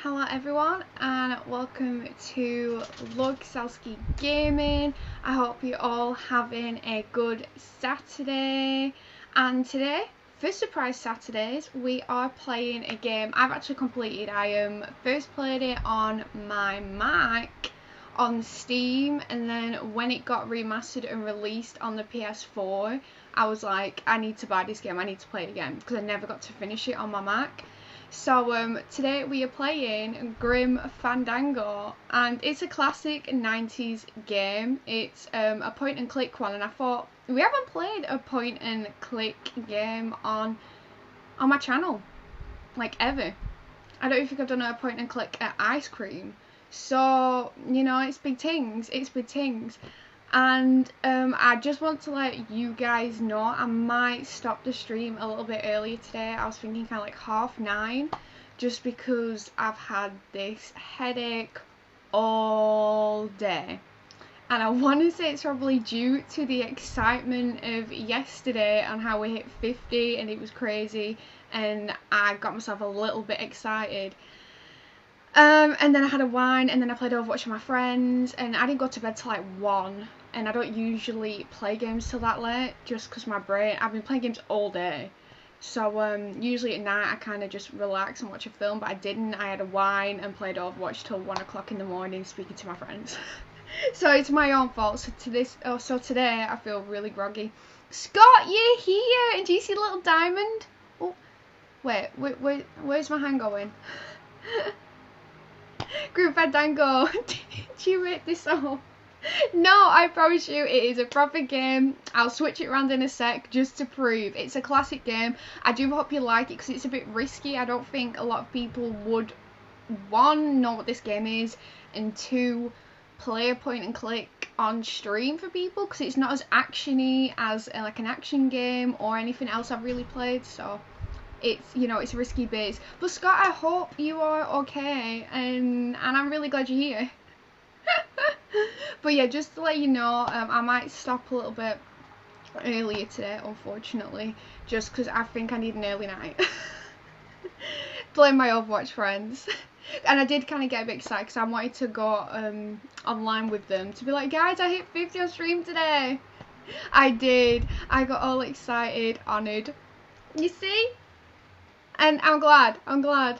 Hello everyone and welcome to Logsalski Gaming. I hope you're all having a good Saturday, and today, for Surprise Saturdays, we are playing a game I've actually completed. I first played it on my Mac on Steam, and then when it got remastered and released on the PS4, I was like, I need to buy this game, I need to play it again, because I never got to finish it on my Mac. So today we are playing Grim Fandango, and it's a classic 90s game. It's a point and click one, and I thought we haven't played a point and click game on my channel, like, ever. I don't think I've done a point and click at Ice Cream. So, you know, it's big things, and I just want to let you guys know I might stop the stream a little bit earlier today. I was thinking kind of like 9:30, just because I've had this headache all day, and I want to say it's probably due to the excitement of yesterday and how we hit 50 and it was crazy, and I got myself a little bit excited. And then I had a wine, and then I played Overwatch with my friends, and I didn't go to bed till like 1, and I don't usually play games till that late, just because I've been playing games all day, so usually at night I kind of just relax and watch a film, but I didn't. I had a wine and played Overwatch till 1 o'clock in the morning speaking to my friends. So it's my own fault. So today I feel really groggy. Scott, you're here, and do you see the little diamond? Oh, wait, where's my hand going? Grim Fandango, did you make this up? No, I promise you it is a proper game. I'll switch it around in a sec just to prove. It's a classic game. I do hope you like it because it's a bit risky. I don't think a lot of people would, one, know what this game is, and two, play a point and click on stream for people, because it's not as actiony as like an action game or anything else I've really played. So it's, you know, it's risky bits. But Scott, I hope you are okay, and I'm really glad you're here. But yeah, just to let you know, I might stop a little bit earlier today, unfortunately, just because I think I need an early night. Playing my Overwatch friends. And I did kind of get a bit excited because I wanted to go online with them to be like, guys, I hit 50 on stream today. I did. I got all excited, honoured. You see? And I'm glad. Wolverine,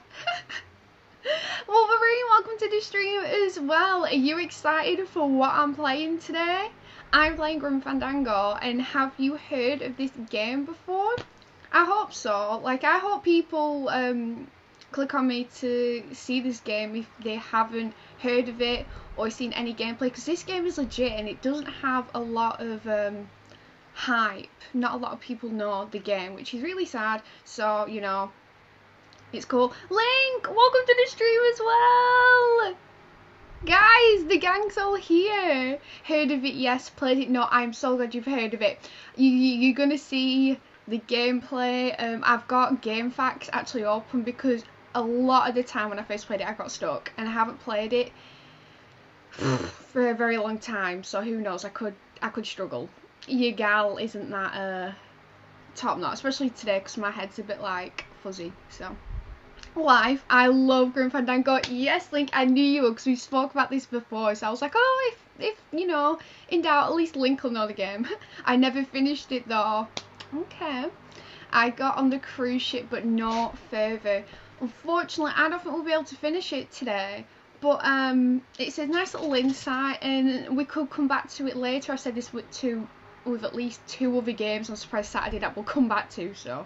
welcome to the stream as well. Are you excited for what I'm playing today? I'm playing Grim Fandango, and have you heard of this game before? I hope so. Like, I hope people click on me to see this game if they haven't heard of it or seen any gameplay, because this game is legit and it doesn't have a lot of hype. Not a lot of people know the game, which is really sad. So, you know, it's cool. Link, welcome to the stream as well. Guys, the gang's all here. Heard of it? Yes. Played it? No. I'm so glad you've heard of it. You're gonna see the gameplay. I've got GameFAQs actually open because a lot of the time when I first played it I got stuck, and I haven't played it for a very long time, so who knows, I could struggle. Your gal isn't that top notch, especially today because my head's a bit like fuzzy. So live, I love Grim Fandango. Yes, Link, I knew you would because we spoke about this before, so I was like, oh, if you know, in doubt, at least Link will know the game. I never finished it though. Okay, I got on the cruise ship but no further. Unfortunately, I don't think we'll be able to finish it today, but it's a nice little insight and we could come back to it later. I said this with at least 2 other games on Surprise Saturday that we'll come back to, so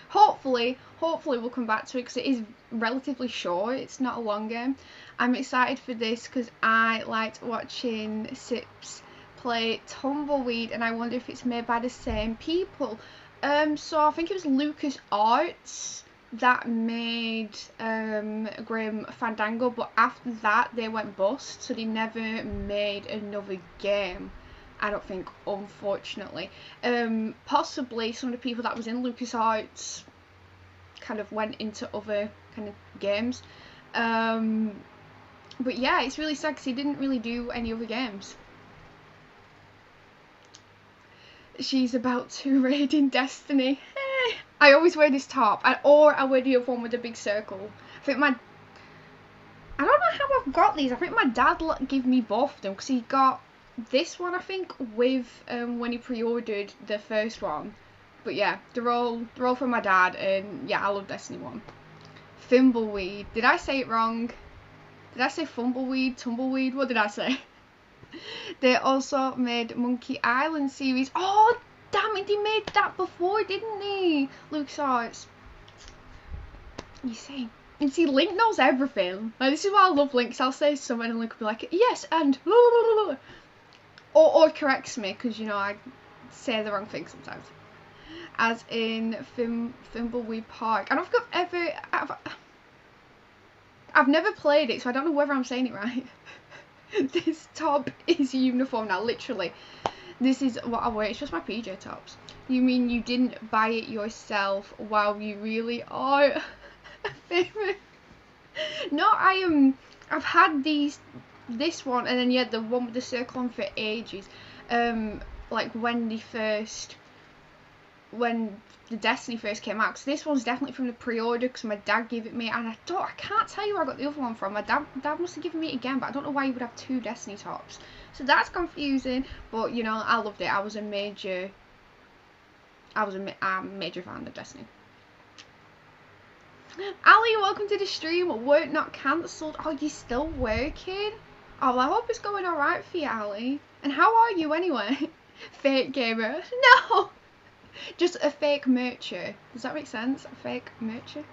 hopefully we'll come back to it because it is relatively short. It's not a long game. I'm excited for this because I liked watching Sips play Tumbleweed, and I wonder if it's made by the same people. So I think it was LucasArts that made Grim Fandango, but after that they went bust, so they never made another game, I don't think, unfortunately. Possibly some of the people that was in LucasArts kind of went into other kind of games. But yeah, it's really sad because he didn't really do any other games. She's about to raid in Destiny. I always wear this top, or I wear the other one with a big circle. I think I don't know how I've got these. I think my dad gave me both of them because he got this one, I think, with when he pre-ordered the first one. But yeah, they're all from my dad, and yeah, I love Destiny 1. Thimbleweed. Did I say it wrong? Did I say Fumbleweed? Tumbleweed? What did I say? They also made Monkey Island series. Oh, damn it, they made that before, didn't they? LucasArts. You see? And see, Link knows everything. Like, this is why I love Link, 'cause I'll say something and Link will be like, yes, and... Or corrects me, because, you know, I say the wrong thing sometimes. As in Thimbleweed Park. I don't think I've never played it, so I don't know whether I'm saying it right. This top is uniform now, literally. This is what I wear. It's just my PJ tops. You mean you didn't buy it yourself? Wow, you really are famous. No, I've had this one, and then yeah, the one with the circle on for ages. Like when the Destiny first came out, because this one's definitely from the pre-order, because my dad gave it me, and I can't tell you where I got the other one from. My dad must have given me it again, but I don't know why he would have 2 Destiny tops, so that's confusing. But you know, I loved it. I'm a major fan of Destiny. Ali, welcome to the stream. Work not cancelled. Oh, you still working? Oh, well, I hope it's going alright for you, Ali. And how are you anyway? Fake gamer. No! Just a fake mercher. Does that make sense? A fake mercher?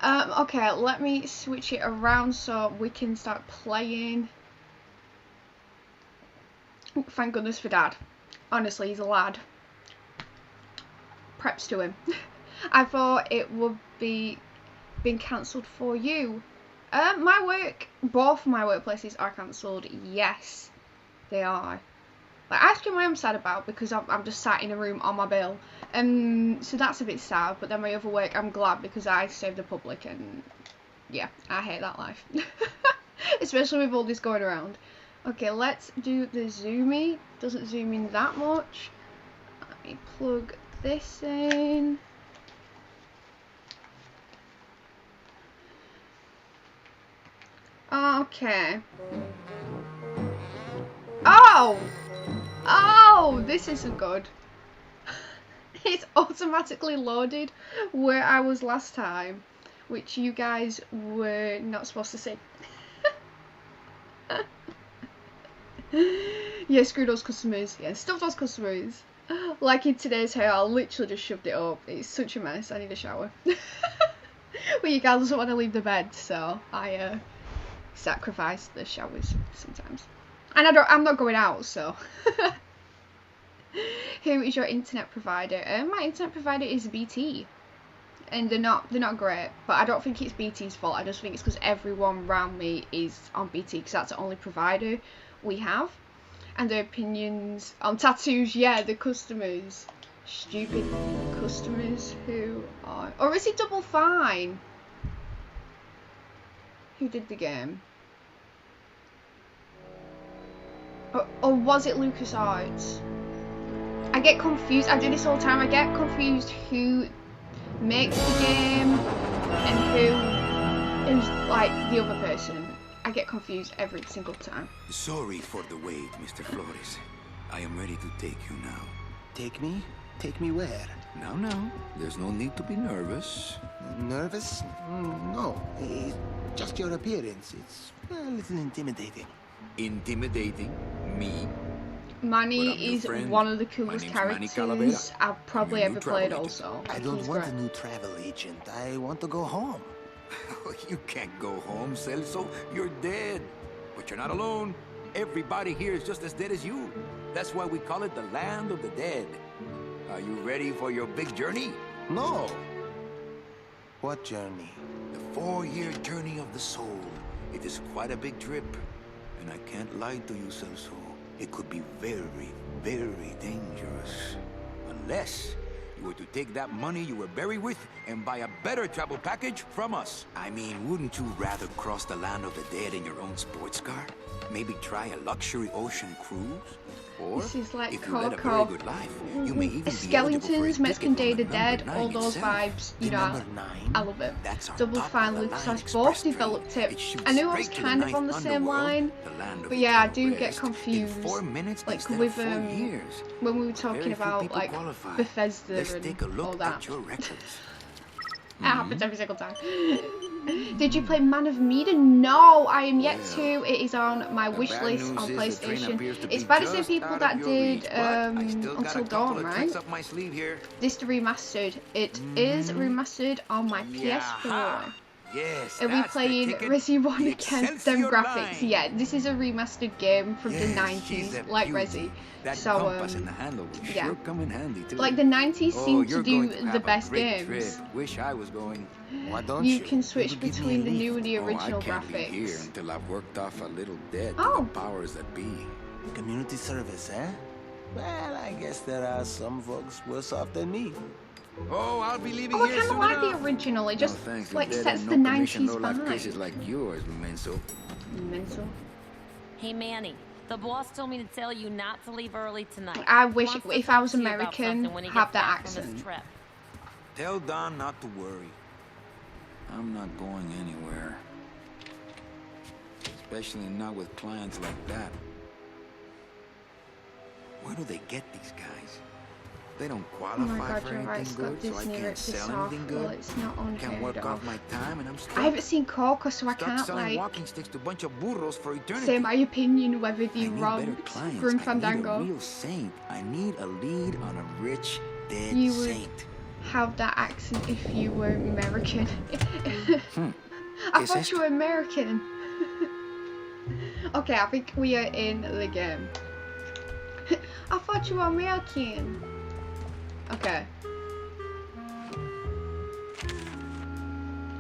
Okay, let me switch it around so we can start playing. Thank goodness for Dad. Honestly, he's a lad. Preps to him. I thought it would be been cancelled for you. Both my workplaces are cancelled. Yes, they are. Like, ice cream I am sad about, because I'm just sat in a room on my bill, so that's a bit sad. But then my other work, I'm glad, because I serve the public, and yeah, I hate that life. Especially with all this going around. Okay, let's do the zoomy. Doesn't zoom in that much. Let me plug this in. Okay. Oh, this isn't good. It's automatically loaded where I was last time, which you guys were not supposed to see. Yeah, screw those customers. Yeah, stuff those customers. Like in today's hair, I literally just shoved it up. It's such a mess. I need a shower. Well, you guys doesn't want to leave the bed, so I sacrifice the showers sometimes. And I'm not going out, so. Who is your internet provider? My internet provider is BT, and they're not great, but I don't think it's BT's fault. I just think it's because everyone around me is on BT, because that's the only provider we have. And their opinions on tattoos, yeah, the customers, stupid customers who are, or is it Double Fine? Who did the game? Or was it LucasArts? I get confused. I do this all the time. I get confused who makes the game and who's like the other person. I get confused every single time. Sorry for the wait, Mr. Flores. I am ready to take you now. Take me? Take me where? Now, there's no need to be nervous. Nervous? No. Just your appearance. It's a little intimidating. Intimidating? Me? Manny is one of the coolest characters I've probably ever played also. I don't want a new travel agent. I want to go home. You can't go home, Celso. You're dead. But you're not alone. Everybody here is just as dead as you. That's why we call it the land of the dead. Are you ready for your big journey? No. What journey? The 4-year journey of the soul. It is quite a big trip. And I can't lie to you, Celso. It could be very, very dangerous. Unless you were to take that money you were buried with and buy a better travel package from us. I mean, wouldn't you rather cross the land of the dead in your own sports car? Maybe try a luxury ocean cruise? Or, This is like if you led a very Coco, good life, you may even Skeletons, be Mexican Day eligible the for a Dead, ticket on all the those number 9 vibes, itself. you The know, number 9? I love it. That's our Double Fine top-of-the-line Lucas both express train. developed it. It shoots I knew I was straight to kind the of on the ninth same underworld, line, the land of but yeah, I eternal do get rest, confused. in 4 minutes Like instead with of 4 years. when we were talking Very few about people like qualify. Bethesda Let's and take a look all that. at your records. It happens every single time. Did you play Man of Medan? No, I am yet Well, to. It is on my the wish bad list news on is the train PlayStation. appears to It's be bad to say just people out that of your did reach, but I still got Until a couple Dawn, of right? tricks up my sleeve here. This remastered. It is remastered on my PS4. Yaha. Yes, Are we that's the playing ticket. Resi 1 The against them Excelsior graphics? line. Yeah, this is a remastered game from the Yes, she's 90s, a like beauty. Resi. That So, compass and the handle will yeah. sure come in handy too. Like the 90s seem to you're do going to the have best a great games. Trip. Wish I was going. Why don't You you? can switch Maybe give me between a the lift. new and the original I can't be here graphics. until I've worked off a little debt to Oh. the powers that be. Community service, eh? Well, I guess there are some folks worse off than me. Oh, I'll be leaving Oh, I here kind of soon like the enough. original. It No, just thanks, like Dead sets and the no commission, 90s low-life vibe. cases like yours, Menso. Mental. Hey Manny, the boss told me to tell you not to leave early tonight. I He wish wants to if I talk was to you about American, something when he have gets that back from his accent. trip. Tell Don not to worry. I'm not going anywhere. Especially not with clients like that. Where do they get these guys? They don't Oh qualify my god, for you're right. anything It's got good, so I Disney can't ripped this sell off. anything Well, good. it's not Can't unheard work off of. my time, and I'm stuck. I haven't seen Coco, so I Stuck can't selling like walking sticks to a bunch of burros for eternity. say my opinion whether I they need better wrong clients. Grim I need a Fandango. real saint. I need a lead on a rich, dead You would saint. have that accent if you were American. I Is thought it? you were American. Okay, I think we are in the game. I thought you were American. Okay.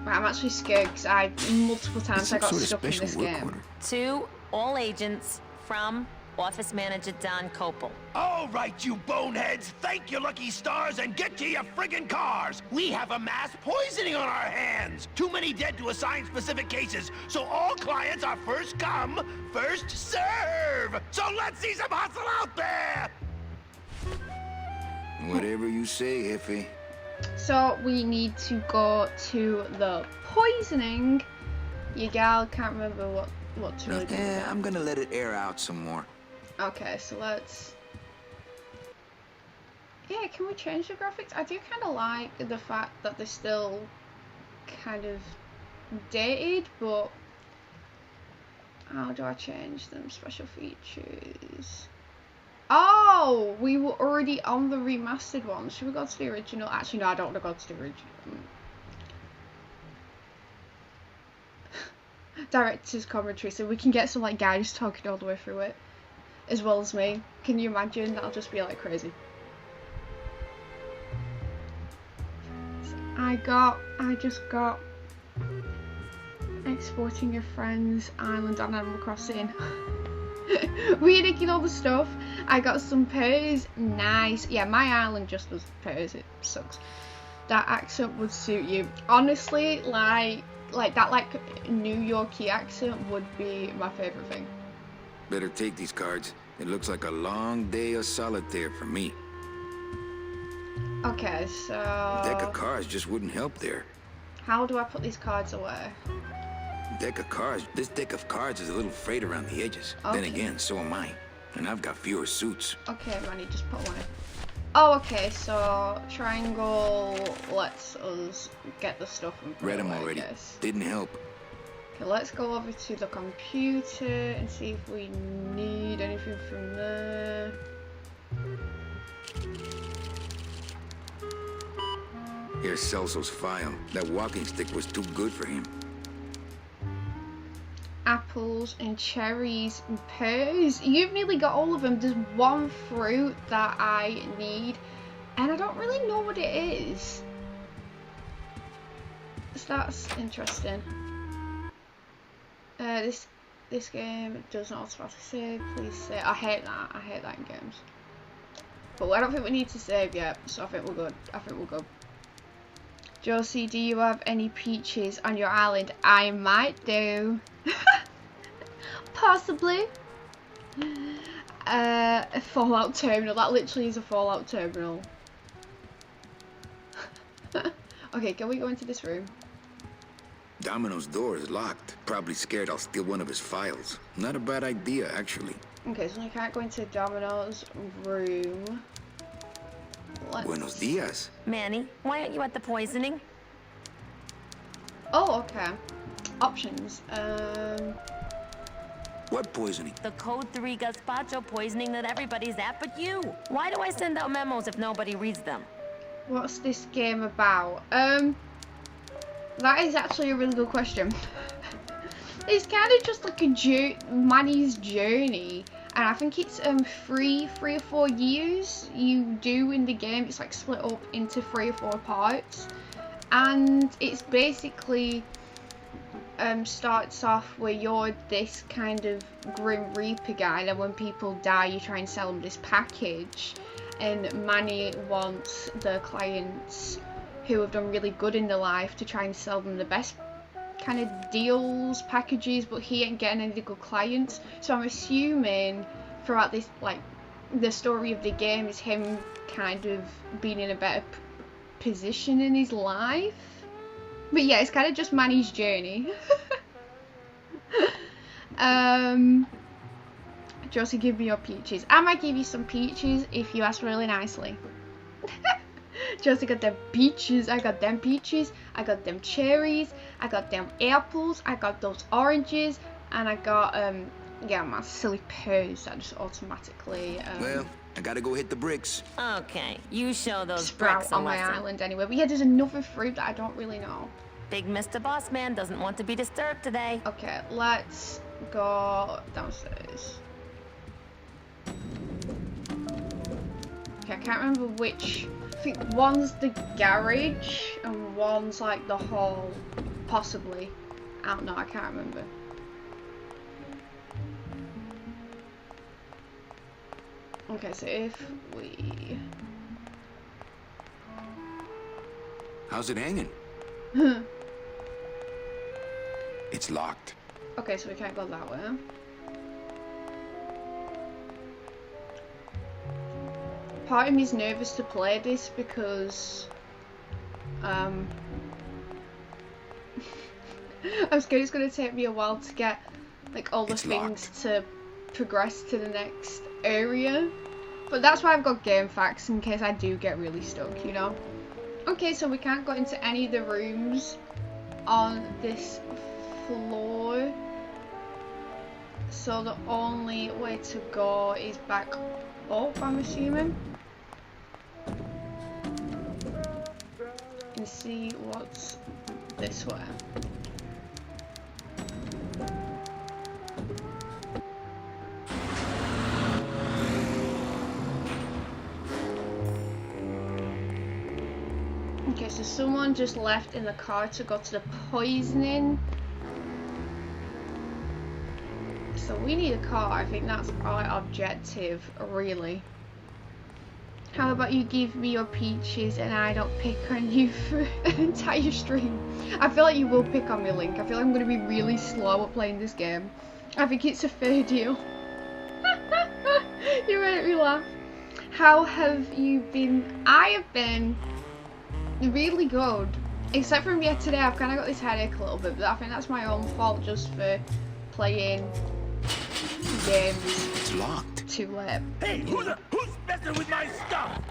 Right, I'm actually scared because multiple times I got stuck in this game. To all agents from Office Manager Don Copel. All right, you boneheads, thank your lucky stars and get to your friggin' cars. We have a mass poisoning on our hands. Too many dead to assign specific cases, so all clients are first come, first serve. So let's see some hustle out there. Whatever you say, Jefe. So we need to go to the poisoning. Your gal can't remember what to really do with that. I'm gonna let it air out some more. Okay, so let's... Yeah, can we change the graphics? I do kind of like the fact that they're still kind of dated, but how do I change them? Special features. Oh, we were already on the remastered one. Should we go to the original? Actually, no, I don't want to go to the original. Director's commentary, so we can get some like guys talking all the way through it, as well as me. Can you imagine? That'll just be like crazy. I just got exporting your friend's island on Animal Crossing. Reading all the stuff. I got some pairs. Nice. Yeah, my island just does pairs. It sucks. That accent would suit you. Honestly, like that New Yorkie accent would be my favorite thing. Better take these cards. It looks like a long day of solitaire for me. Okay, so Deck of cards just wouldn't help there. how do I put these cards away? Deck of cards. This deck of cards is a little frayed around the edges. Then Okay. again, so am I. And I've got fewer suits. Okay, Manny, just put away. Oh, okay, so triangle lets us get the stuff and put Read it them away, I already. guess. Didn't help. Okay, let's go over to the computer and see if we need anything from there. Here's Celso's file. That walking stick was too good for him. Apples and cherries and pears. You've nearly got all of them. There's one fruit that I need, and I don't really know what it is. So that's interesting. This game does not automatically save. Please save. I hate that. I hate that in games. But I don't think we need to save yet, so I think we're good. I think we're good. Josie, do you have any peaches on your island? I might do. Possibly. A Fallout terminal. That literally is a Fallout terminal. Okay, can we go into this room? Domino's door is locked. Probably scared I'll steal one of his files. Not a bad idea, actually. Okay, so we can't go into Domino's room. Buenos dias. Manny, why aren't you at the poisoning? Oh, okay. Options. What poisoning? The Code 3 gazpacho poisoning that everybody's at but you. Why do I send out memos if nobody reads them? What's this game about? That is actually a really good question. It's kind of just like a Manny's journey, and I think it's 3 or 4 years you do in the game. It's like split up into 3 or 4 parts, and it's basically starts off where you're this kind of Grim Reaper guy, and then when people die you try and sell them this package, and Manny wants the clients who have done really good in their life to try and sell them the best kind of deals, packages, but he ain't getting any good clients. So I'm assuming throughout this, like, the story of the game is him kind of being in a better position in his life. But yeah, it's kind of just Manny's journey. Josie, give me your peaches. I might give you some peaches if you ask really nicely. Josie got them peaches, I got them peaches, I got them cherries, I got them apples, I got those oranges, and I got, yeah, my silly pears that just automatically, Well, I gotta go hit the bricks. Okay, you show those sprout bricks a on my lesson. island anyway. But yeah, there's another fruit that I don't really know. Big Mr. Boss Man doesn't want to be disturbed today. Okay, let's go downstairs. Okay, I can't remember which. I think one's the garage and one's like the hall, possibly. I don't know, I can't remember. Okay, so if we... How's it hanging? It's locked. Okay, so we can't go that way. Part of me is nervous to play this because I'm scared it's going to take me a while to get like all the It's things locked. to progress to the next area. But that's why I've got game facts in case I do get really stuck, you know. Okay, so we can't go into any of the rooms on this floor. So the only way to go is back up, I'm assuming. And see what's this way. Okay, so someone just left in the car to go to the poisoning. So we need a car. I think that's our objective, really. How about you give me your peaches and I don't pick on you for an entire stream? I feel like you will pick on me, Link. I feel like I'm going to be really slow at playing this game. I think it's a fair deal. You made me laugh. How have you been? I have been really good. Except for yesterday, I've kind of got this headache a little bit, but I think that's my own fault just for playing games It's locked. too late. Hey, who's messing with my stuff?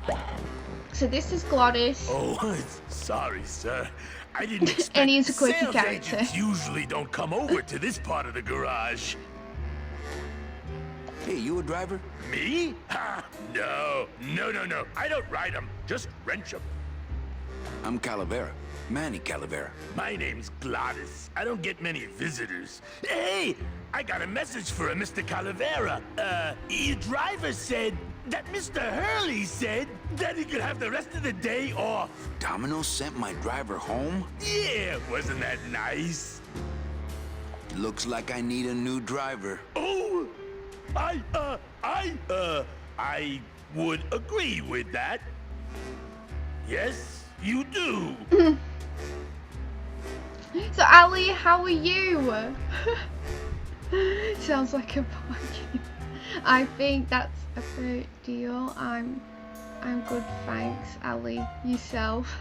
So this is Glottis. Oh, sorry, sir. I didn't expect And he's a quirky sales character. agents usually don't come over to this part of the garage. Hey, you a driver? Me? Ha! No. I don't ride them, just wrench them. I'm Calavera. Manny Calavera. My name's Glottis. I don't get many visitors. Hey, I got a message for a Mr. Calavera. Your driver said that Mr. Hurley said that he could have the rest of the day off. Domino sent my driver home? Yeah, wasn't that nice? Looks like I need a new driver. Oh, I would agree with that. Yes, you do. So Ali, how are you? Sounds like a bargain. I think that's a fair deal. I'm good, thanks, Ali. Yourself.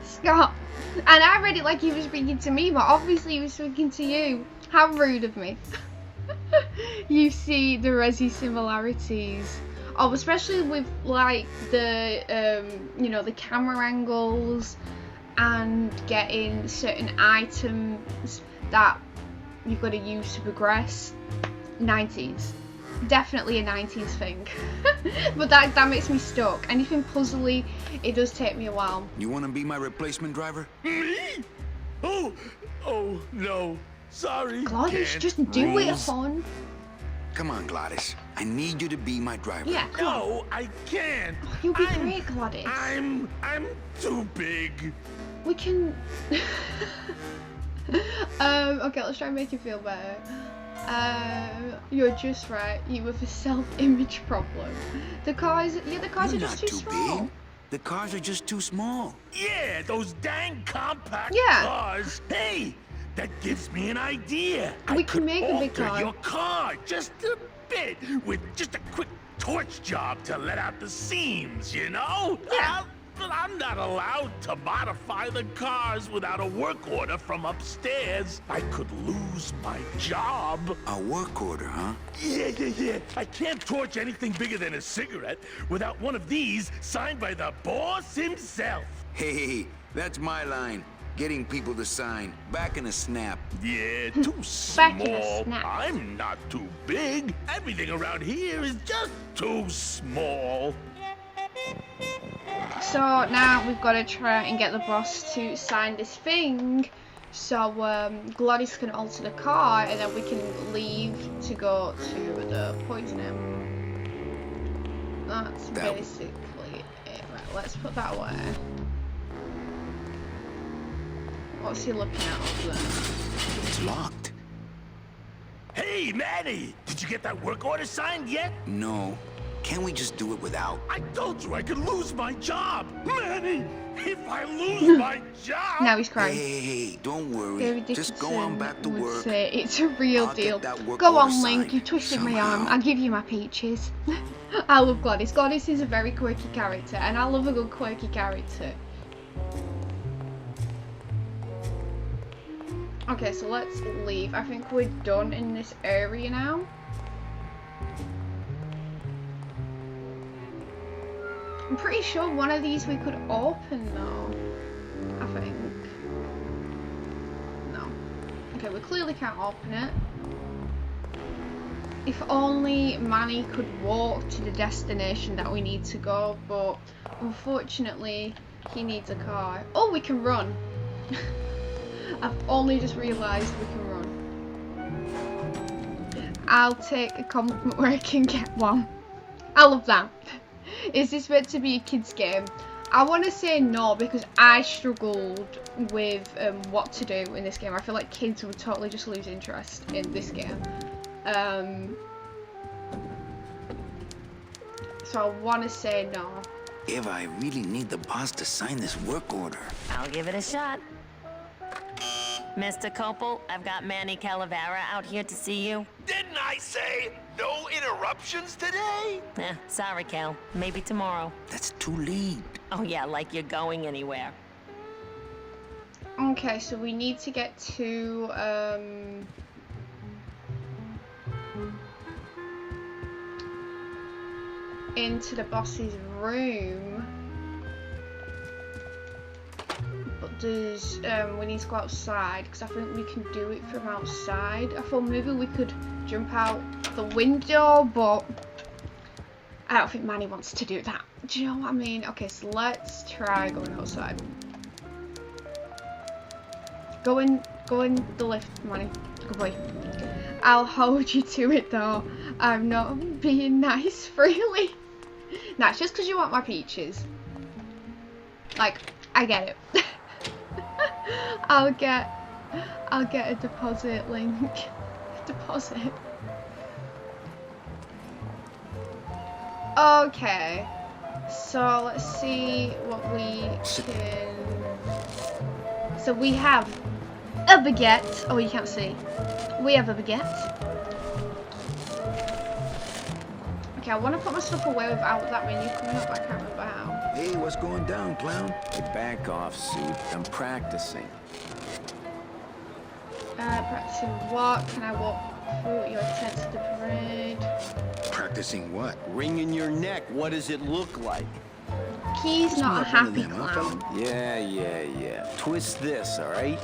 Scott. And I read it like he was speaking to me, but obviously he was speaking to you. How rude of me. You see the Resi similarities. Oh, especially with like the you know, the camera angles and getting certain items that you've got to use to progress. 90s. Definitely a 90s thing. But that makes me stuck. Anything puzzly, it does take me a while. You want to be my replacement driver? Me? Oh no. Sorry. Gladys, Can't. just do it, Rules. hon. Come on, Gladys. I need you to be my driver. Yeah, come on. No, I can't. You'll be great, Gladys. I'm too big. We can... okay, let's try and make you feel better. You're just right. You have a self-image problem. The cars You're are just not too too small. big. The cars are just too small. Yeah, those dang compact Yeah. cars. Hey, that gives me an idea. We I can could make a big alter car. your car just a bit with just a quick torch job to let out the seams, you know? Yeah. But I'm not allowed to modify the cars without a work order from upstairs. I could lose my job. A work order, huh? Yeah. I can't torch anything bigger than a cigarette without one of these signed by the boss himself. Hey, that's my line. Getting people to sign. Back in a snap. Yeah, too Back in a small. snap. I'm not too big. Everything around here is just too small. So now we've got to try and get the boss to sign this thing so Gladys can alter the car and then we can leave to go to the poisoning. That's That- basically it. Right, let's put that away. What's he looking at over there? It's locked. Hey, Manny! Did you get that work order signed yet? No. Can't we just do it without? I told you I could lose my job! Manny! If I lose my job! Now he's crying. Hey, don't worry. David Just go on Dickinson back to would work. say it's a real I'll get deal. that work Go order on, Link. signed You twisted my arm. somehow. I'll give you my peaches. I love Gladys. Gladys is a very quirky character, and I love a good quirky character. Okay, so let's leave. I think we're done in this area now. I'm pretty sure one of these we could open though. I think. No. Okay, we clearly can't open it. If only Manny could walk to the destination that we need to go, but unfortunately he needs a car. Oh, we can run. I've only just realised we can run. I'll take a compliment where I can get one. I love that. Is this meant to be a kids game? I want to say no because I struggled with what to do in this game. I feel like kids would totally just lose interest in this game. So I want to say no. Eva, I really need the boss to sign this work order. I'll give it a shot. Mr. Copel, I've got Manny Calavera out here to see you. Didn't I say no interruptions today? Sorry, Cal. Maybe tomorrow. That's too late. Oh yeah, like you're going anywhere. Okay, so we need to get to into the boss's room. But there's we need to go outside because I think we can do it from outside. I thought maybe we could jump out the window, but I don't think Manny wants to do that. Do you know what I mean? Okay, so let's try going outside. Go in the lift, Manny. Good boy. I'll hold you to it though. I'm not being nice, really. Nah, it's just because you want my peaches. Like, I get it. I'll get a deposit, Link. Deposit. Okay. So let's see what we can. So we have a baguette. Oh, you can't see. We have a baguette. Okay, I want to put my stuff away without that menu coming up. I can't remember how. Hey, what's going down, clown? Hey, back off, Suit. I'm practicing. Practicing what? Can I walk through your tent to the parade? Practicing what? Wringing your neck. What does it look like? He's not a not one of happy them, huh, clown. Yeah. Twist this, all right?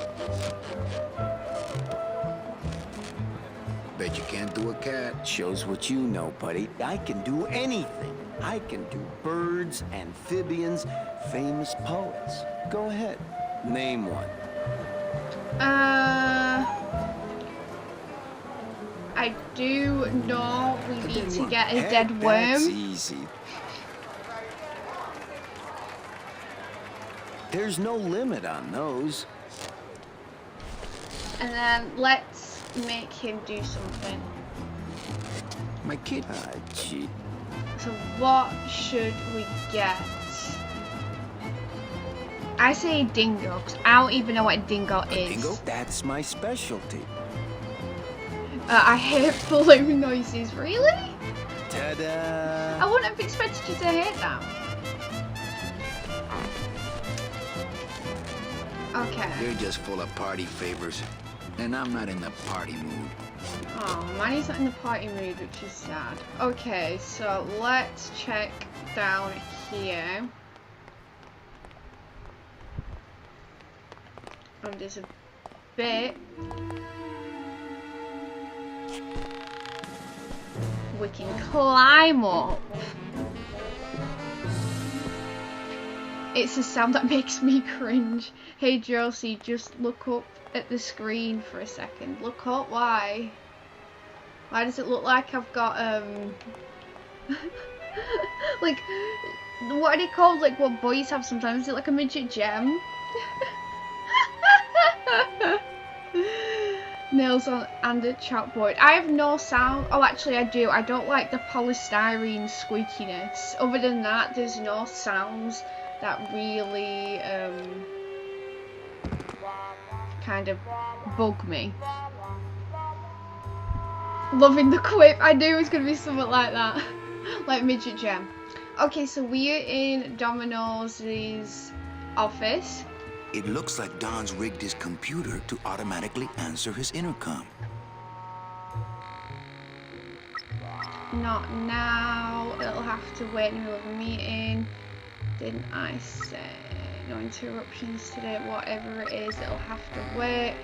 Bet you can't do a cat. Shows what you know, buddy. I can do anything. I can do birds, amphibians, famous poets. Go ahead. Name one. I do know we need to get a Heck, dead that's worm. easy. There's no limit on those. And then let's make him do something. My kid. Ah, gee. So what should we get? I say dingo, because I don't even know what a dingo is. dingo? That's my specialty. I hate balloon noises, really? Ta-da! I wouldn't have expected you to hate that. Okay. They're just full of party favors. And I'm not in the party mood. Oh, Manny's not in the party mood, which is sad. Okay, so let's check down here. And there's a bit we can climb up. It's a sound that makes me cringe. Hey Josie, just look up at the screen for a second. Look up, why? Why does it look like I've got like, what are they called? Like what boys have sometimes? Is it like a midget gem? Nails on and a chalkboard. I have no sound. Oh, actually I do. I don't like the polystyrene squeakiness. Other than that, there's no sounds that really kind of bug me. Loving the quip. I knew it was going to be something like that. Like midget gem. Okay, so we're in Domino's office. It looks like Don's rigged his computer to automatically answer his intercom. Not now. It'll have to wait in the middle of a meeting. Didn't I say? No interruptions today. Whatever it is, it'll have to wait.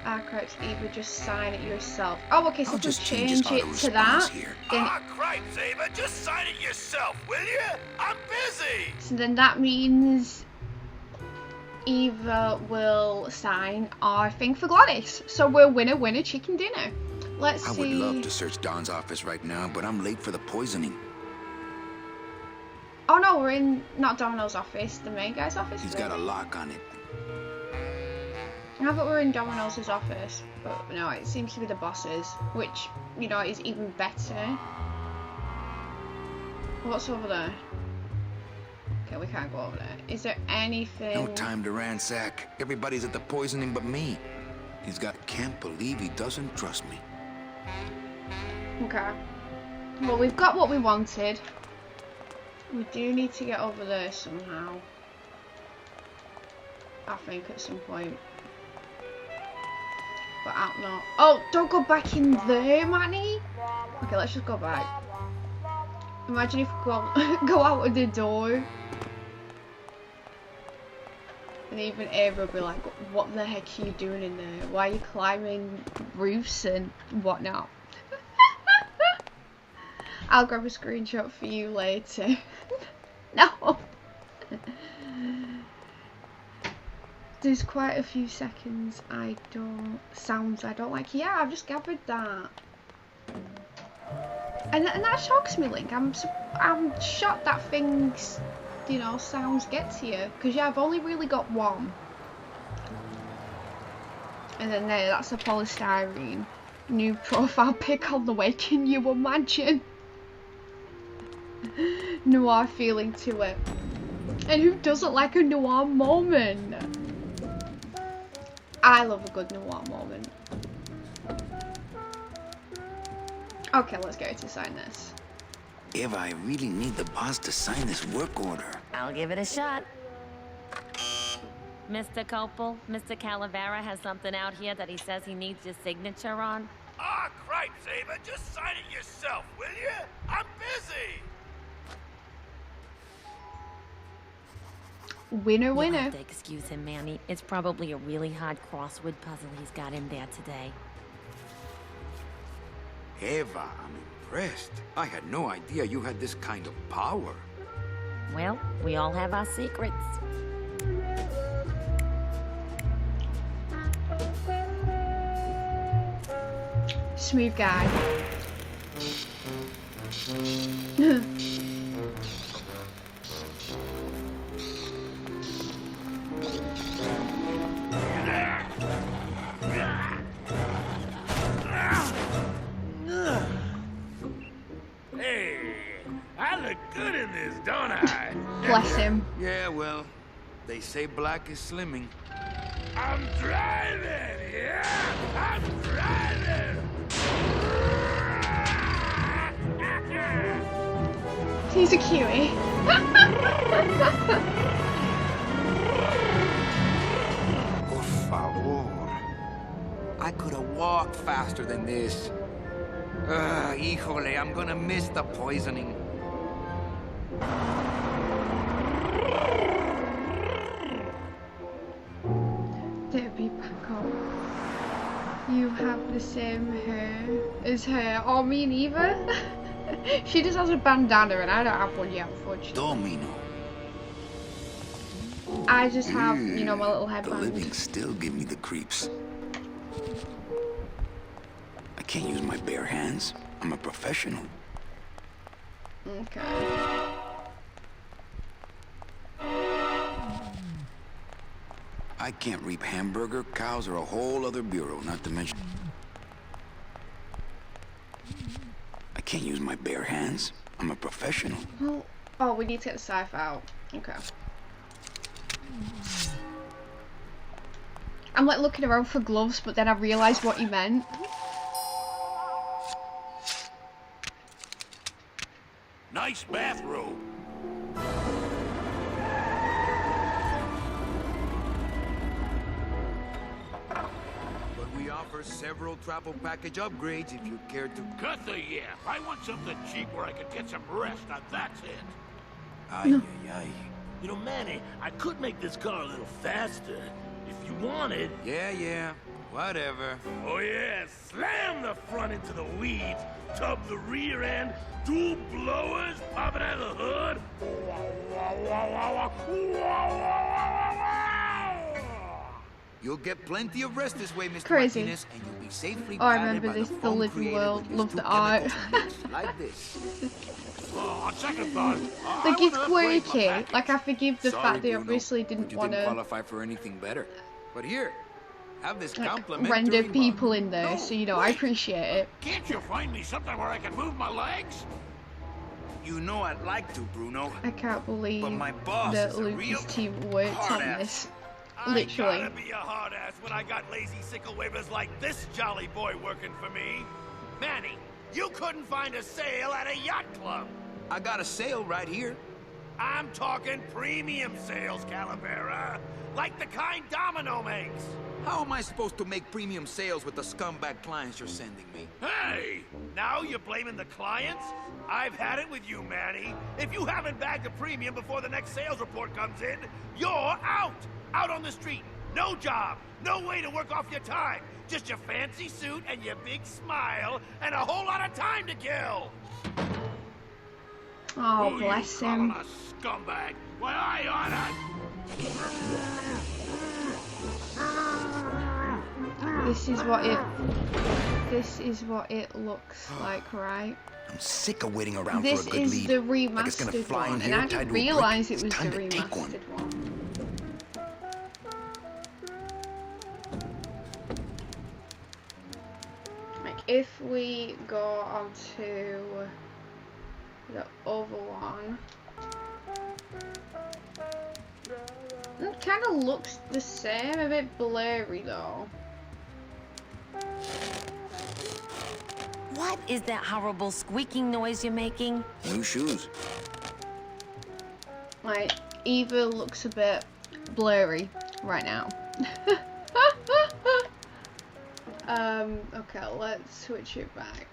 Correct. Either just sign it yourself. Oh, okay. So I'll if we just change his it to that, auto-response here. then Ah, cripes, Ava, just sign it yourself, will you? I'm busy. so then that means Eva will sign our thing for Gladys. So we're winner, chicken dinner. Let's I see. would love to search Don's office right now, but I'm late for the poisoning. Oh no, we're in not Domino's office, the main guy's office. He's got a lock on it. I thought we were in Domino's office, but no, it seems to be the boss's, which, you know, is even better. What's over there? Okay, we can't go over there. Is there anything? No time to ransack. Everybody's at the poisoning but me. Can't believe he doesn't trust me. Okay. Well, we've got what we wanted. We do need to get over there somehow. I think at some point. But I don't know. Oh, don't go back in there, Manny. Okay, let's just go back. Imagine if we go out of the door. And even Ava will be like, what the heck are you doing in there? Why are you climbing roofs and whatnot? I'll grab a screenshot for you later. No! There's quite a few sounds I don't like. Yeah, I've just gathered that. And that shocks me, Link. I'm shocked that things, you know, sounds get to you. Because, yeah, I've only really got one. And then there, that's a polystyrene. New profile pic on the way, can you imagine? noir feeling to it. And who doesn't like a noir moment? I love a good noir moment. Okay, let's get her to sign this. Eva, I really need the boss to sign this work order. I'll give it a shot. Mr. Copel, Mr. Calavera has something out here that he says he needs your signature on. Ah, cripes, Ava, just sign it yourself, will you? I'm busy. Winner, You'll winner. have to excuse him, Manny. It's probably a really hard crossword puzzle he's got in there today. Eva, I'm impressed. I had no idea you had this kind of power. Well, we all have our secrets. Smooth guy. Hey, I look good in this, don't I? Bless him. Yeah, well, they say black is slimming. I'm driving, yeah? I'm driving! He's a cutie. Por favor. I could have walked faster than this. Híjole, I'm gonna miss the poisoning. Debbie Paco. You have the same hair as her. Oh, me neither. She just has a bandana and I don't have one yet, unfortunately. Domino. I just have, you know, my little The headband. living still give me the creeps. I can't use my bare hands. I'm a professional. Okay. I can't reap hamburger, cows, or a whole other bureau, not to mention... I can't use my bare hands. I'm a professional. Well, oh, we need to get the scythe out. Okay. I'm like looking around for gloves, but then I realised what he meant. Nice bathrobe. But we offer several travel package upgrades if you care to... Cut the yap. I want something cheap where I can get some rest. Now that's it. Ay, ay, ay. You know, Manny, I could make this car a little faster. If you wanted. Yeah, whatever. Oh yeah, slam the front into the weeds, tub the rear end, dual blowers popping out of the hood. You'll get plenty of rest this way, Mr. Crazy. Martinez, and you'll be safely Oh, I guided remember by this, the The foam Living created World. with these Love two the art. chemicals mixed like this. Oh, on second thought, Like, it's I wanna upgrade my quirky. package. Like, I forgive the Sorry, fact they Bruno, obviously but didn't you want didn't to qualify for anything better. But here, have this like, complimentary render mug. people in there, No, so, you know, I wait. appreciate it. Can't you find me something where I can move my legs? You know I'd like to, Bruno. I can't believe But my boss that is a real Lucas' team worked on hard-ass. this. I Literally. gotta be a hard ass when I got lazy sickle wavers like this jolly boy working for me. Manny, you couldn't find a sale at a yacht club. I got a sale right here. I'm talking premium sales, Calavera. Like the kind Domino makes. How am I supposed to make premium sales with the scumbag clients you're sending me? Hey! Now you're blaming the clients? I've had it with you, Manny. If you haven't bagged a premium before the next sales report comes in, you're out! Out on the street. No job. No way to work off your time. Just your fancy suit and your big smile and a whole lot of time to kill. Oh, Who bless you calling him. a scumbag? Why, I oughta... This is what it looks like, right? I'm sick of waiting around This for a good is lead. the Like it's gonna remastered fly in one, and here I tied didn't to a brick. realise it It's was the time to take one. remastered one. Like, if we go on to the other one. It kind of looks the same, a bit blurry though. What is that horrible squeaking noise you're making? New shoes. Like, Eva looks a bit blurry right now. Okay, let's switch it back.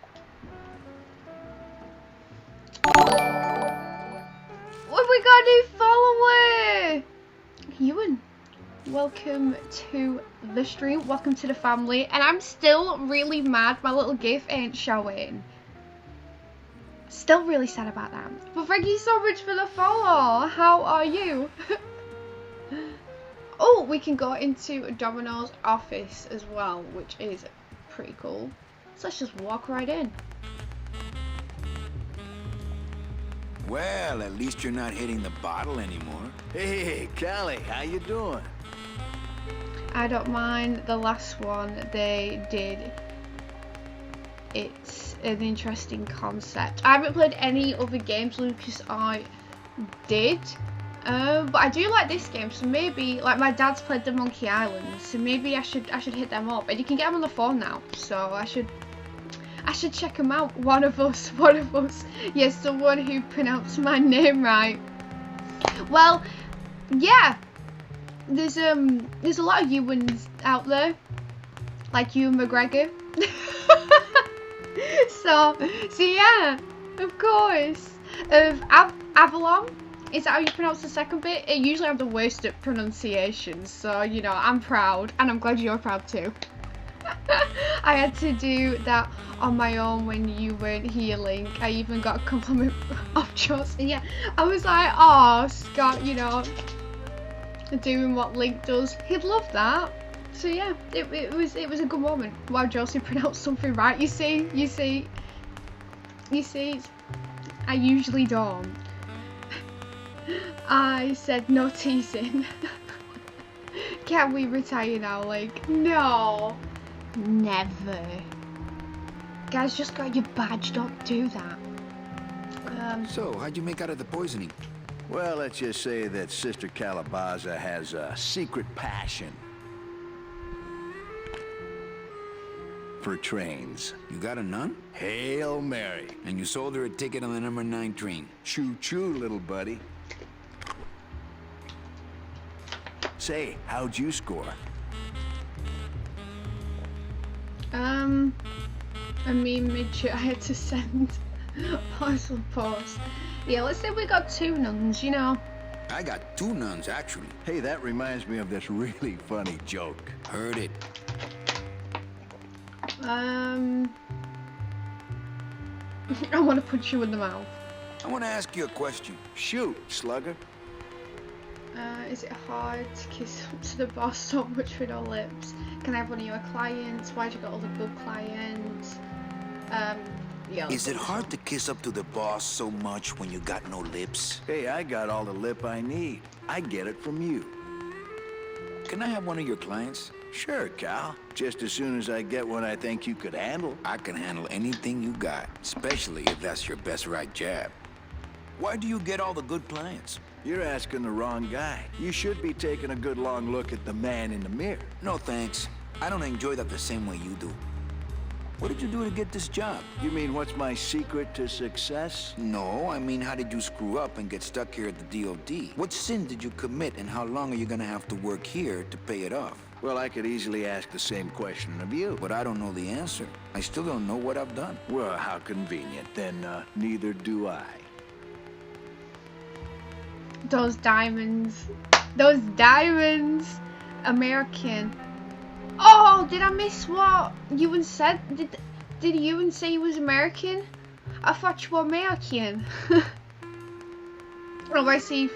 What we got a new follower? Ewan, welcome to the stream, welcome to the family, and I'm still really mad my little gif ain't showing. Still really sad about that. But thank you so much for the follow. How are you? Oh, we can go into Domino's office as well, which is pretty cool. So let's just walk right in. Well, at least you're not hitting the bottle anymore. Hey, Callie, how you doing? I don't mind the last one they did. It's an interesting concept. I haven't played any other games Lucas I did. But I do like this game, so maybe, like, my dad's played the Monkey Island, so maybe I should hit them up. And you can get them on the phone now, so I should check them out. One of us. Yes, someone who pronounced my name right. Well, yeah, there's a lot of Ewans out there, like Ewan McGregor. so yeah, of course. Avalon. Is that how you pronounce the second bit? It usually have the worst at pronunciation, so you know, I'm proud, and I'm glad you're proud too. I had to do that on my own when you weren't here, Link. I even got a compliment off Josie. Yeah, I was like, oh, Scott, you know, doing what Link does. He'd love that. So yeah, it was a good moment. Wow, Josie pronounced something right. You see, I usually don't. I said no teasing. Can we retire now? Like, no. Never. Guys, just got your badge, don't do that. So, how'd you make out of the poisoning? Well, let's just say that Sister Calabaza has a secret passion for trains. You got a nun? Hail Mary. And you sold her a ticket on the number 9 train. Choo-choo, little buddy. Say, how'd you score? I mean, midget, I had to send parcel post. Yeah, let's say we got 2 nuns, you know. I got 2 nuns, actually. Hey, that reminds me of this really funny joke. Heard it. I want to punch you in the mouth. I want to ask you a question. Shoot, slugger. Is it hard to kiss up to the boss so much with no lips? Can I have one of your clients? Why'd you got all the good clients? Yeah. Is it hard to kiss up to the boss so much when you got no lips? Hey, I got all the lip I need. I get it from you. Can I have one of your clients? Sure, Cal. Just as soon as I get one I think you could handle. I can handle anything you got, especially if that's your best right jab. Why do you get all the good clients? You're asking the wrong guy. You should be taking a good long look at the man in the mirror. No thanks. I don't enjoy that the same way you do. What did you do to get this job? You mean what's my secret to success? No, I mean how did you screw up and get stuck here at the DOD? What sin did you commit and how long are you gonna have to work here to pay it off? Well, I could easily ask the same question of you. But I don't know the answer. I still don't know what I've done. Well, how convenient. Then, neither do I. Those diamonds. Those diamonds. American. Oh, did I miss what Ewan said? Did Ewan say he was American? I thought you were American. Oh, I see.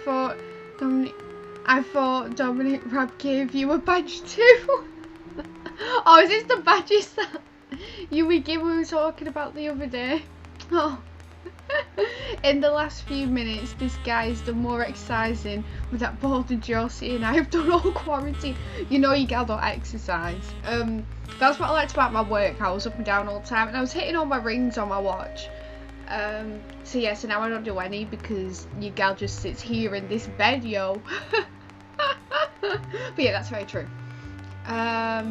I thought Dominic Raab gave you a badge too. Oh, is this the badges that you were talking about the other day? Oh. In the last few minutes, this guy's done more exercising with that boulder Josie and I have done all quarantine. You know you gotta exercise. That's what I liked about my work. I was up and down all the time and I was hitting all my rings on my watch. So yeah, so now I don't do any because your gal just sits here in this bed, yo. But yeah, that's very true. I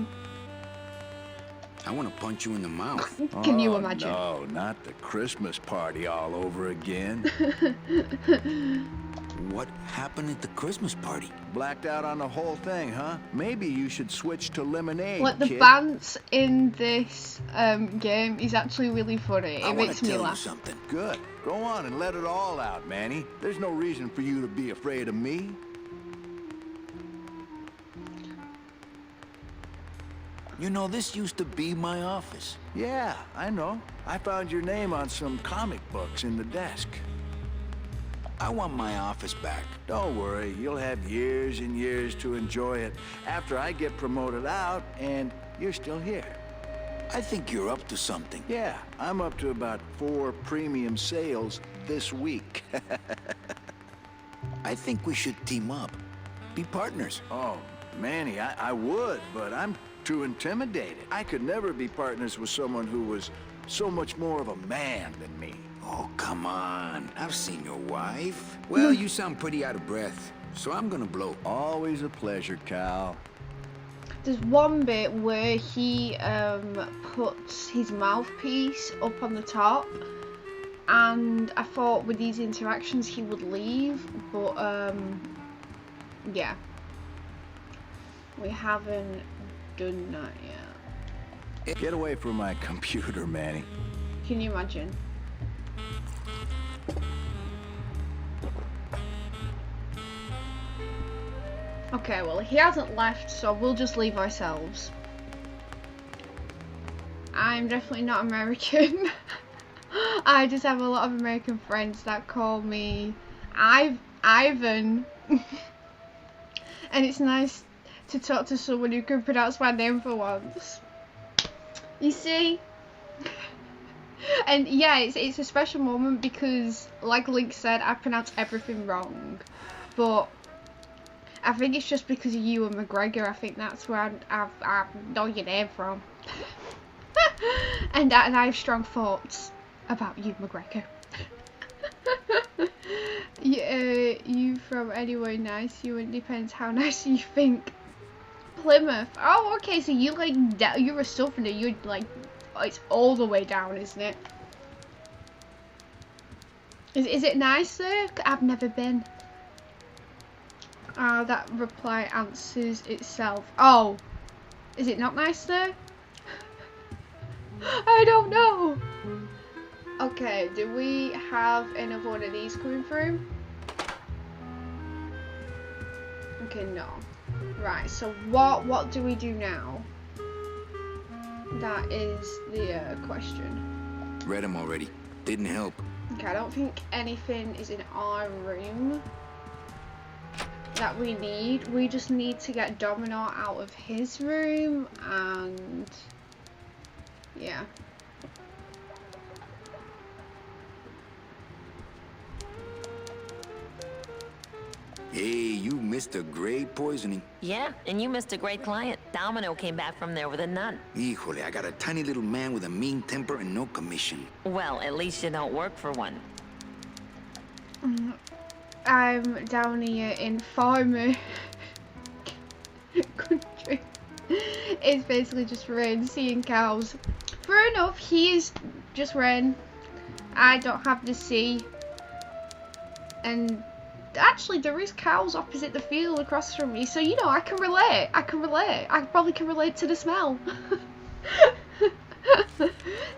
want to punch you in the mouth. Can you imagine? No, not the Christmas party all over again. What happened at the Christmas party? Blacked out on the whole thing, huh? Maybe you should switch to lemonade, Like the kid. bants in this game is actually really funny. I It want makes to me tell you laugh. something. Good. Go on and let it all out, Manny. There's no reason for you to be afraid of me. You know, this used to be my office. Yeah, I know. I found your name on some comic books in the desk. I want my office back. Don't worry, you'll have years and years to enjoy it after I get promoted out and you're still here. I think you're up to something. Yeah, I'm up to about 4 premium sales this week. I think we should team up. Be partners. Oh, Manny, I would, but I'm too intimidated. I could never be partners with someone who was so much more of a man than me. Oh, come on. I've seen your wife. Well, you sound pretty out of breath, so I'm gonna blow. Always a pleasure, Cal. There's one bit where he puts his mouthpiece up on the top, and I thought with these interactions he would leave, but yeah, we haven't done that yet. Get away from my computer, Manny. Can you imagine? Okay, well he hasn't left, so we'll just leave ourselves. I'm definitely not American. I just have a lot of American friends that call me Ivan. And it's nice to talk to someone who can pronounce my name for once. You see? And yeah, it's a special moment because, like Link said, I pronounce everything wrong. But I think it's just because of you and McGregor. I think that's where I know your name from. and I have strong thoughts about you, McGregor. You from anywhere nice? You, it depends how nice you think. Plymouth. Oh, okay. So you like you're a southerner. You're like, oh, it's all the way down, isn't it? Is it nice there? I've never been. That reply answers itself. Oh, is it not nice there? I don't know. Okay, do we have another one of these coming through? Okay, no. Right, so what do we do now? That is the question. Read them already. Didn't help. Okay, I don't think anything is in our room that we need. We just need to get Domino out of his room and yeah. Hey, you missed a great poisoning. Yeah, and you missed a great client. Domino came back from there with a none. Híjole, I got a tiny little man with a mean temper and no commission. Well, at least you don't work for one. I'm down here in farmer country. It's basically just Ren seeing cows. Fair enough, he is just Ren. I don't have the sea. And actually there is cows opposite the field across from me, so you know, I can relate. I probably can relate to the smell.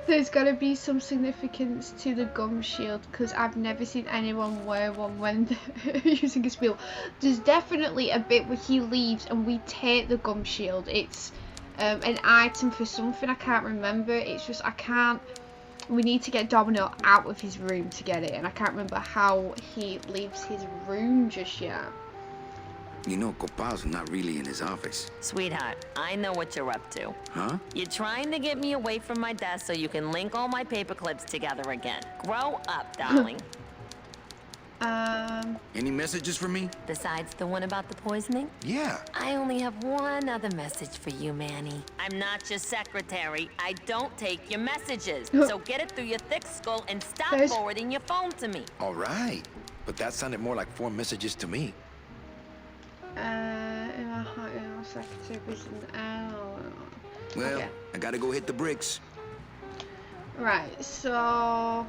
There's gotta be some significance to the gum shield because I've never seen anyone wear one when they're using a spiel. There's definitely a bit where he leaves and we take the gum shield. It's an item for something, I can't remember. It's just I can't. We need to get Domino out of his room to get it, and I can't remember how he leaves his room just yet. You know, Copal's not really in his office. Sweetheart, I know what you're up to. Huh? You're trying to get me away from my desk so you can link all my paper clips together again. Grow up, darling. Any messages for me? Besides the one about the poisoning? Yeah. I only have one other message for you, Manny. I'm not your secretary. I don't take your messages. So get it through your thick skull and stop forwarding your phone to me. All right. But that sounded more like 4 messages to me. Well, okay. I gotta go hit the bricks. Right, so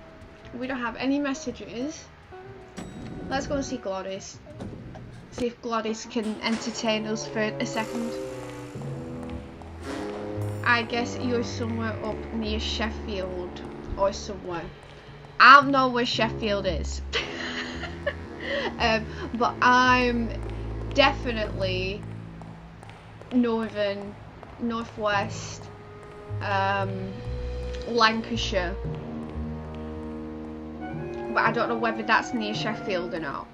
we don't have any messages. Let's go and see Gladys. See if Gladys can entertain us for a second. I guess you're somewhere up near Sheffield or somewhere. I don't know where Sheffield is. But I'm definitely northwest Lancashire. But I don't know whether that's near Sheffield or not.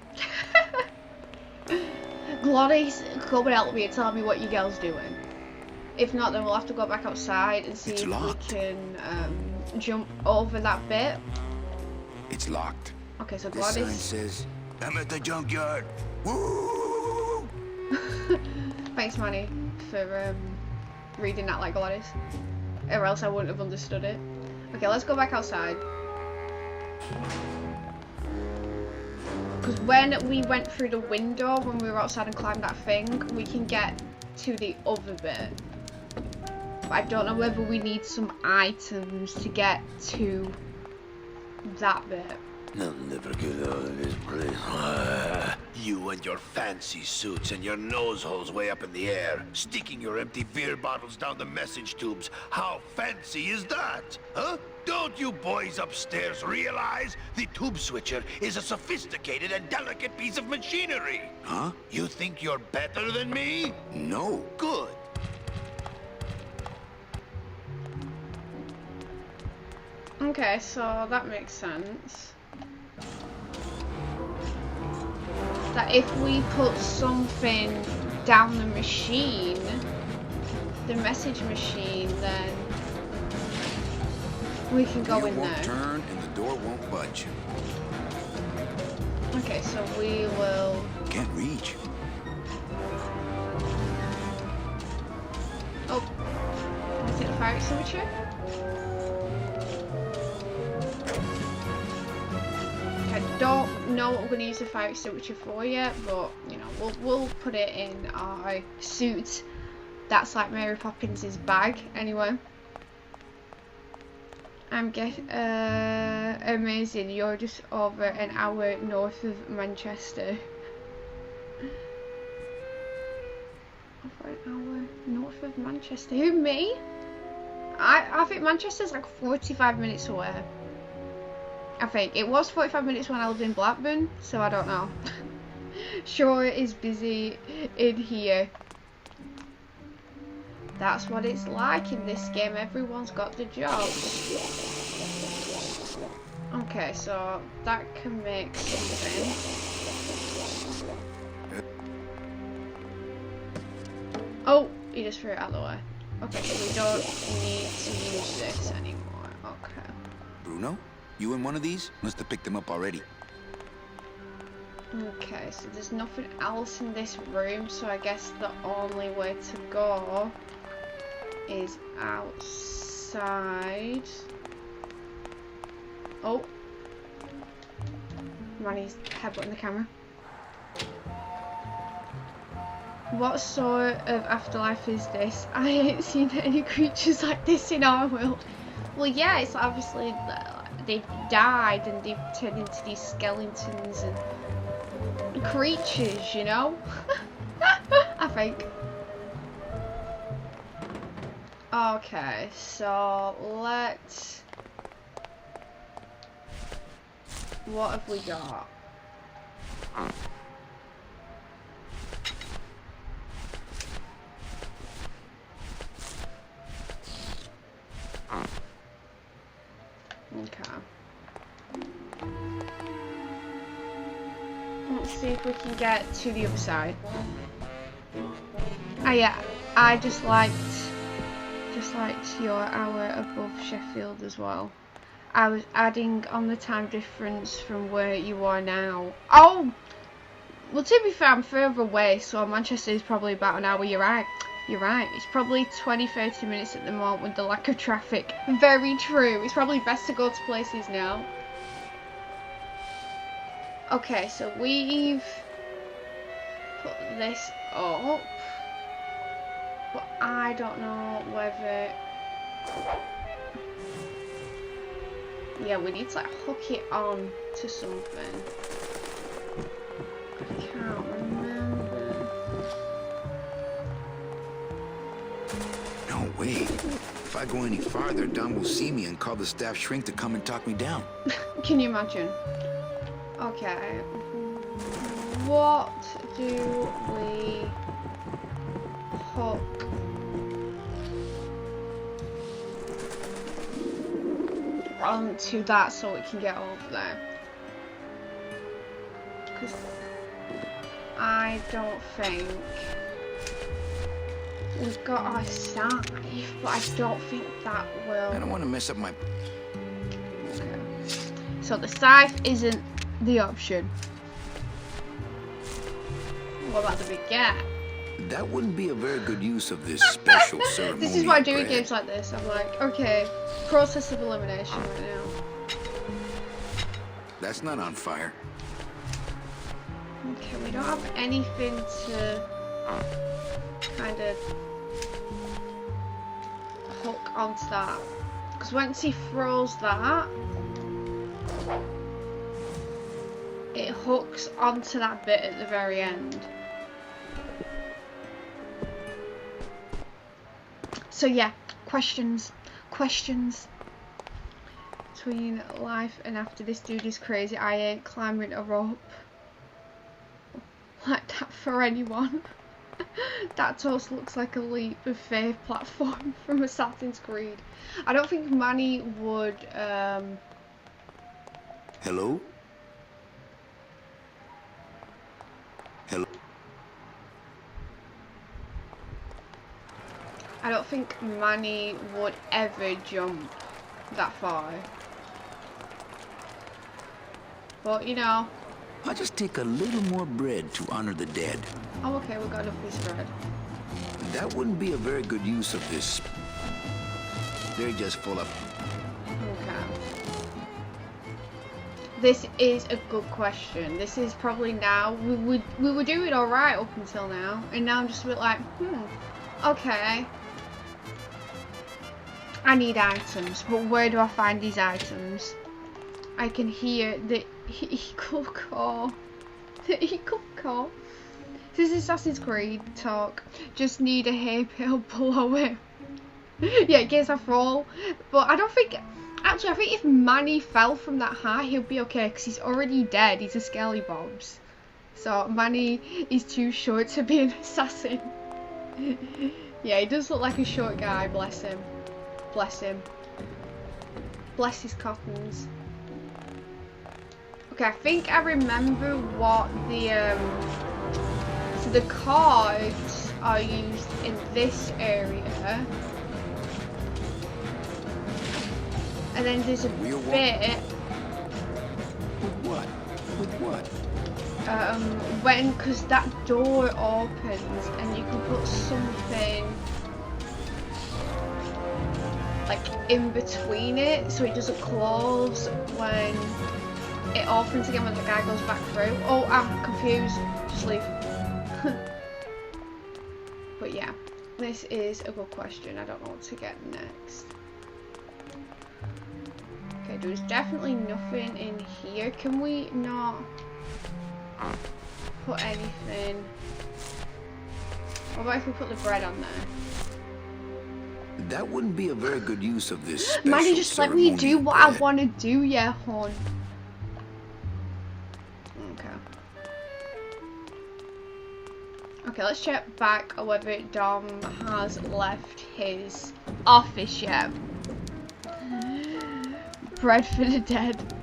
Gladys, come and help me and tell me what you girls doing. If not, then we'll have to go back outside and see if we can jump over that bit. It's locked. Okay, so This Gladys. sign says, I'm at the junkyard. Woo! Thanks, Manny, for reading that like Gladys. Or else I wouldn't have understood it. Okay, let's go back outside. Because when we went through the window, when we were outside and climbed that thing, we can get to the other bit. But I don't know whether we need some items to get to that bit. I'll never get out of this place. You and your fancy suits and your nose holes way up in the air, sticking your empty beer bottles down the message tubes. How fancy is that? Huh? Don't you boys upstairs realize the tube switcher is a sophisticated and delicate piece of machinery? Huh? You think you're better than me? No. Good. Okay, so that makes sense. That if we put something down the machine, the message machine, then we can go Wheel in won't there. turn and the door won't budge. Okay, so we will. Can't reach. Oh, is it a fire extinguisher? I don't know what we're going to use the fire extinguisher for yet, but you know, we'll put it in our suit. That's like Mary Poppins' bag, anyway. I'm amazing. You're just over an hour north of Manchester. Over an hour north of Manchester. Who, me? I think Manchester's like 45 minutes away. I think it was 45 minutes when I lived in Blackburn, so I don't know. Sure, it is busy in here. That's what it's like in this game. Everyone's got the job. Okay, so that can make something. Oh, he just threw it out of the way. Okay, so we don't need to use this anymore. Okay. Bruno, you in one of these? Must have picked them up already. Okay, so there's nothing else in this room, so I guess the only way to go is outside. Oh. Manny's headbutting the camera. What sort of afterlife is this? I ain't seen any creatures like this in our world. Well, yeah, it's obviously they've died and they've turned into these skeletons and creatures, you know? I think. Okay, so let's... What have we got? Okay. Let's see if we can get to the other side. Oh yeah, I just liked your hour above Sheffield as well. I was adding on the time difference from where you are now. Oh! Well, to be fair, I'm further away, so Manchester is probably about an hour. You're right. You're right. It's probably 20-30 minutes at the moment with the lack of traffic. Very true. It's probably best to go to places now. Okay, so we've put this up. But I don't know whether... Yeah, we need to like hook it on to something. I can't remember. No way. If I go any farther, Don will see me and call the staff shrink to come and talk me down. Can you imagine? Okay. What do we hook onto that so we can get over there? Because I don't think we've got our scythe, but I don't think that will. I don't want to mess up my... Okay. So the scythe isn't the option. What about the baguette? That wouldn't be a very good use of this special ceremony. This is why I do in games like this. I'm like, okay, process of elimination right now. That's not on fire. Okay, we don't have anything to kind of hook onto that. Because once he throws that, it hooks onto that bit at the very end. So yeah, questions. Between life and after, this dude is crazy. I ain't climbing a rope like that for anyone. That toast looks like a leap of faith platform from Assassin's Creed. I don't think Manny would Hello? Hello? I don't think Manny would ever jump that far. But you know. I'll just take a little more bread to honor the dead. Oh, okay, we've got enough piece of bread. That wouldn't be a very good use of this. They're just full of... Okay. This is a good question. This is probably now, we were doing alright up until now, and now I'm just a bit like, okay. I need items, but where do I find these items? I can hear the eagle call. The eagle call. This is Assassin's Creed talk. Just need a hay bale below him. Yeah, in case I fall. But I don't think... Actually, I think if Manny fell from that high, he'll be okay, because he's already dead. He's a Skelly Bobs. So, Manny is too short to be an assassin. Yeah, he does look like a short guy, bless him. Bless him. Bless his cottons. Okay, I think I remember what the, so the cards are used in this area. And then there's a bit... With what? With what? Because that door opens and you can put something like in between it so it doesn't close when it opens again when the guy goes back through. Oh, I'm confused. Just leave. But yeah, this is a good question. I don't know what to get next. Okay, there's definitely nothing in here. Can we not put anything? What about if we put the bread on there? That wouldn't be a very good use of this special Manny, just let me do what I want to do, yeah, hon. Okay. Okay, let's check back whether Dom has left his office yet. Bread for the dead.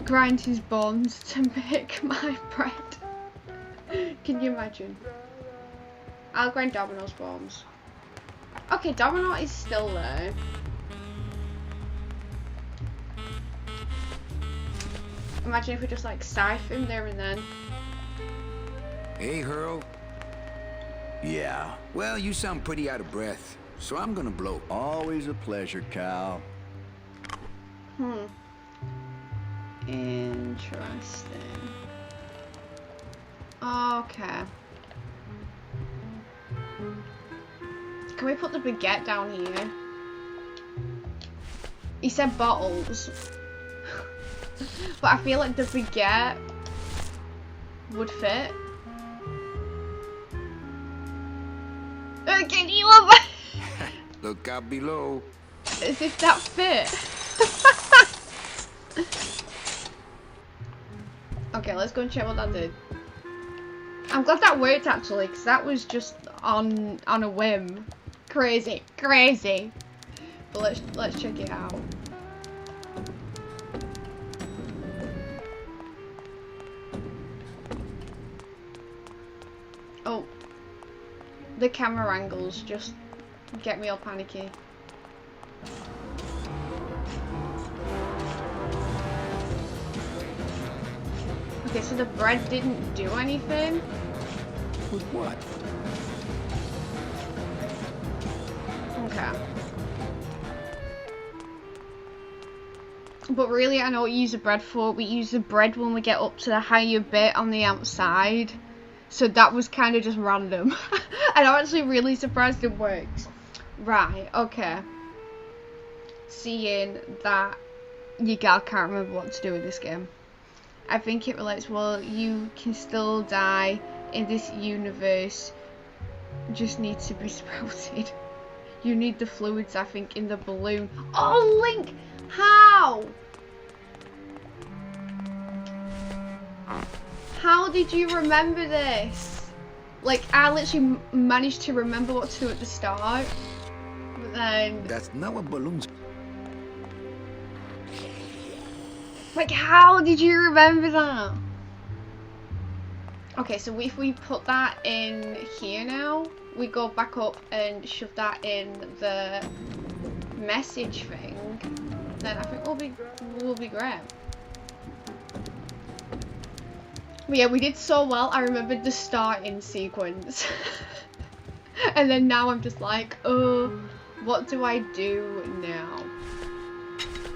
Grind his bones to make my bread. Can you imagine? I'll grind Domino's bones. Okay, Domino is still there. Imagine if we just like siphon there and then. Hey, Hurl. Yeah. Well, you sound pretty out of breath, so I'm gonna blow. Always a pleasure, Cal. Interesting. Okay. Can we put the baguette down here? He said bottles. But I feel like the baguette would fit. Can you Look out below. as if that fit? Okay, let's go and check what that did. I'm glad that worked actually, because that was just on a whim. Crazy, crazy. But let's check it out. Oh, the camera angles just get me all panicky. Okay, so the bread didn't do anything. With what? Okay. But really, I know what we use the bread for. We use the bread when we get up to the higher bit on the outside. So that was kind of just random. And I'm actually really surprised it works. Right, okay. Seeing that your gal can't remember what to do with this game. I think it relates, well, you can still die in this universe. Just need to be sprouted. You need the fluids, I think, in the balloon. Oh, Link! How? How did you remember this? Like, I literally managed to remember what to do at the start. But then... That's not what balloons... Like, how did you remember that? Okay, so if we put that in here now, we go back up and shove that in the message thing, then I think we'll be great. But yeah, we did so well. I remembered the starting sequence. And then now I'm just like, oh, what do I do now?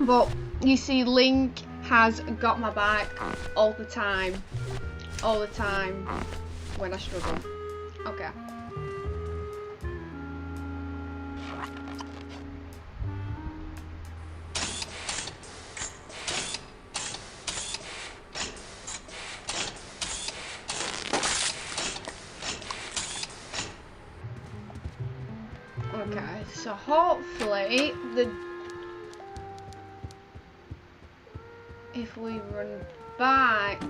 But you see, Link has got my back all the time when I struggle. Okay. Okay, so hopefully if we run back,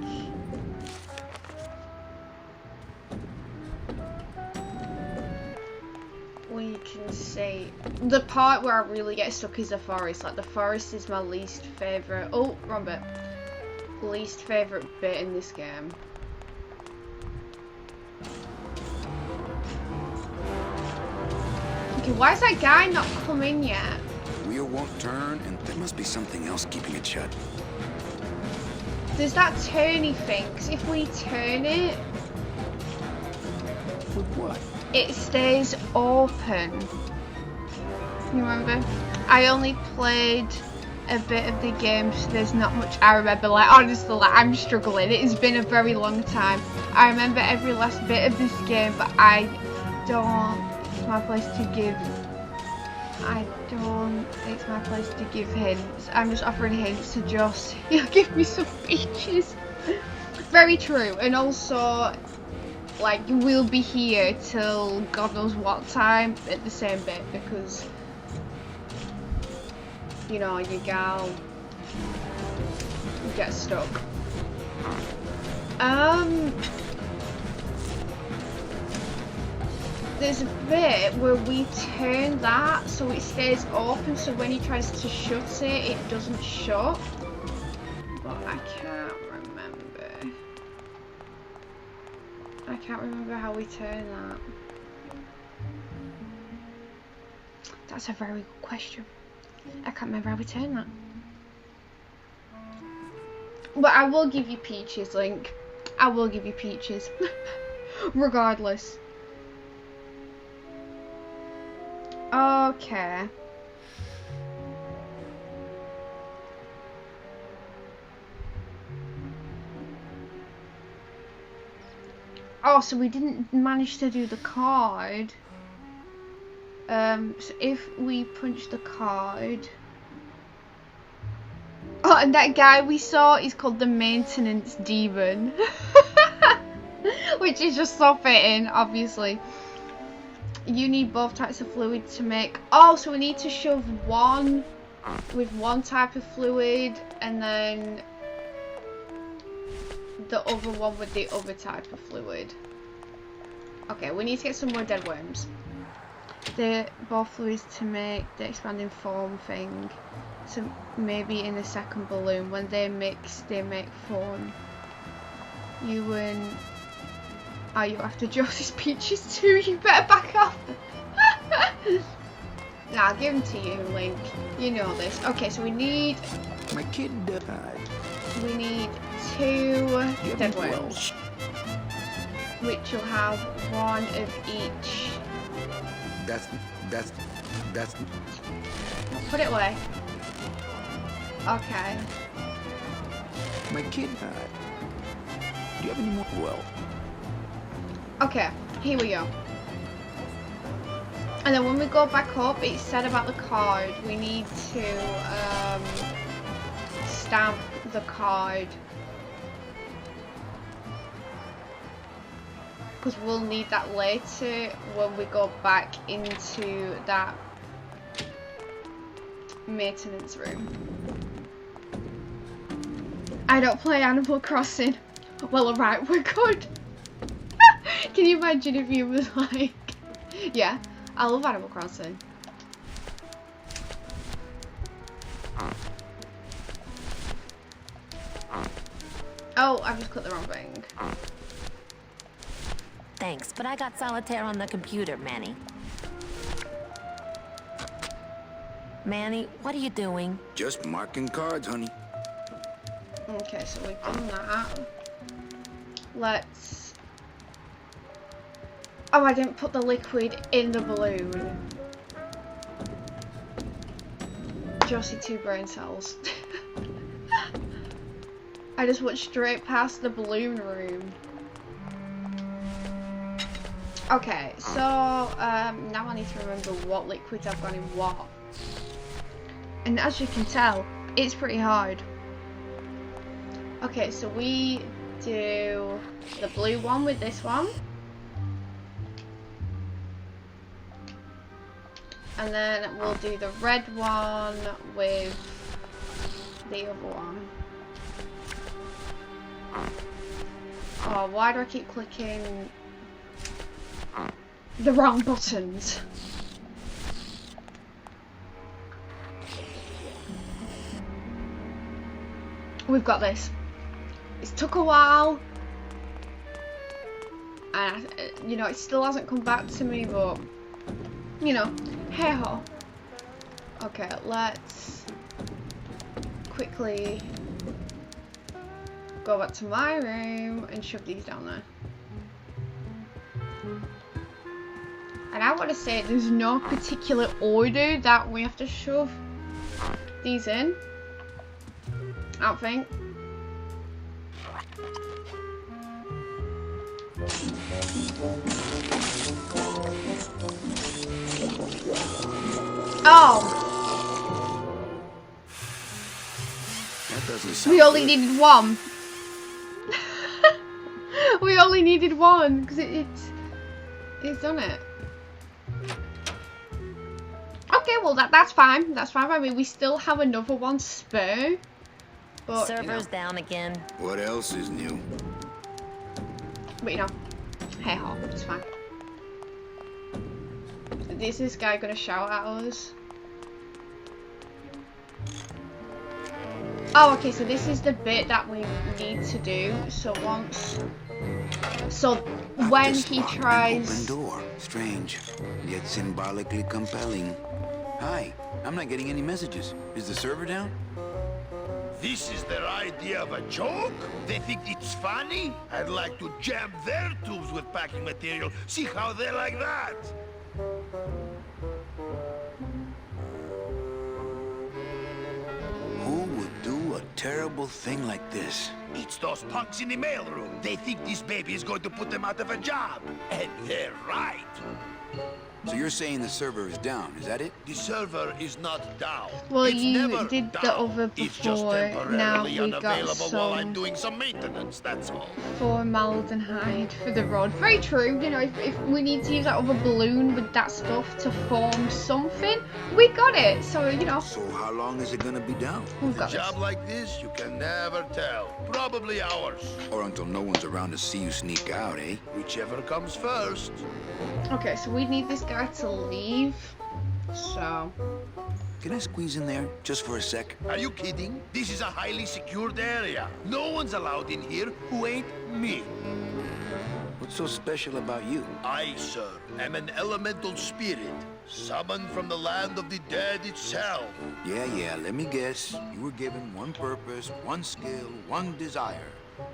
we can see the part where I really get stuck is the forest. Like, the forest is my least favourite. Oh, wrong bit. Least favourite bit in this game. Okay, why is that guy not come in yet? Wheel won't turn, and there must be something else keeping it shut. Does that turny thing? 'Cause if we turn it, With what? it stays open. You remember? I only played a bit of the game, so there's not much I remember. Like, honestly, like, I'm struggling. It has been a very long time. I remember every last bit of this game, but I don't. It's my place to give. It's my place to give hints. I'm just offering hints to Joss. He'll give me some peaches. Very true. And also, like, we'll be here till God knows what time at the same bit, because, you know, your gal gets stuck. There's a bit where we turn that so it stays open, so when he tries to shut it, it doesn't shut. But I can't remember. I can't remember how we turn that. That's a very good question. I can't remember how we turn that. But I will give you peaches, Link. I will give you peaches. Regardless. Okay. Oh, so we didn't manage to do the card. So if we punch the card... Oh, and that guy we saw is called the Maintenance Demon. Which is just so fitting, obviously. You need both types of fluid to make... Oh, so we need to shove one with one type of fluid and then the other one with the other type of fluid. Okay, we need to get some more dead worms. They're both fluids to make the expanding foam thing. So maybe in the second balloon, when they mix, they make foam. You and... Are you after Josie's peaches too? You better back off. Nah, I'll give them to you, Link. You know this. Okay, so we need... My kid died. We need 2 dead worms. Which will have 1 of each. That's... Put it away. Okay. My kid died. Do you have any more? Well... Okay, here we go. And then when we go back up, it said about the card, we need to stamp the card. Because we'll need that later when we go back into that maintenance room. I don't play Animal Crossing. Well, alright, we're good. Can you imagine if you was like, yeah, I love Animal Crossing. Oh, I've just clicked the wrong thing. Thanks, but I got solitaire on the computer, Manny. Manny, what are you doing? Just marking cards, honey. Okay, so we've done that. Let's... Oh, I didn't put the liquid in the balloon. Josie, 2 brain cells. I just went straight past the balloon room. Okay, so now I need to remember what liquids I've got in what. And as you can tell, it's pretty hard. Okay, so we do the blue one with this one. And then we'll do the red one with the other one. Oh, why do I keep clicking the wrong buttons? We've got this. It's took a while. And, you know, it still hasn't come back to me, but... You know, hey-ho. Okay, let's quickly go back to my room and shove these down there. And I want to say there's no particular order that we have to shove these in. I don't think. Oh! That doesn't sound We only good. needed one. We only needed one because it's done it. Okay, well that's fine. That's fine. I mean, we still have another one spare. But, Server's you know. down again. What else is new? But you know, hey ho, it's fine. Is this guy gonna shout at us? Oh, okay, so this is the bit that we need to do. So when he Open tries... door. Strange, yet symbolically compelling. Hi, I'm not getting any messages. Is the server down? This is their idea of a joke? They think it's funny? I'd like to jam their tubes with packing material. See how they like that? Who would do a terrible thing like this? It's those punks in the mailroom. They think this baby is going to put them out of a job. And they're right. So you're saying the server is down, is that it? The server is not down. Well, It's you never did the down. other It's just before, now temporarily we got unavailable while I'm some doing some maintenance, that's all. formaldehyde for the rod. Very true, you know, if we need to use that other balloon with that stuff to form something, we got it. So, you know, So how long is it gonna be down? we've A got job this. like this, you can never tell. Probably hours. Or until no one's around to see you sneak out, eh? Whichever comes first. Okay, so we need this guy to leave. So, Can I squeeze in there just for a sec? Are you kidding? This is a highly secured area. No one's allowed in here who ain't me. What's so special about you? I, sir, am an elemental spirit, summoned from the land of the dead itself. Yeah, let me guess. You were given one purpose, one skill, one desire.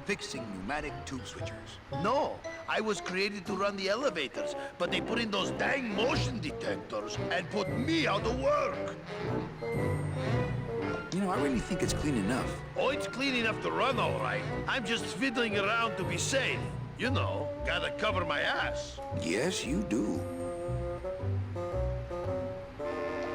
Fixing pneumatic tube switchers. No, I was created to run the elevators, but they put in those dang motion detectors and put me out of work. You know, I really think it's clean enough. Oh, it's clean enough to run, all right. I'm just fiddling around to be safe. You know, gotta cover my ass. Yes, you do.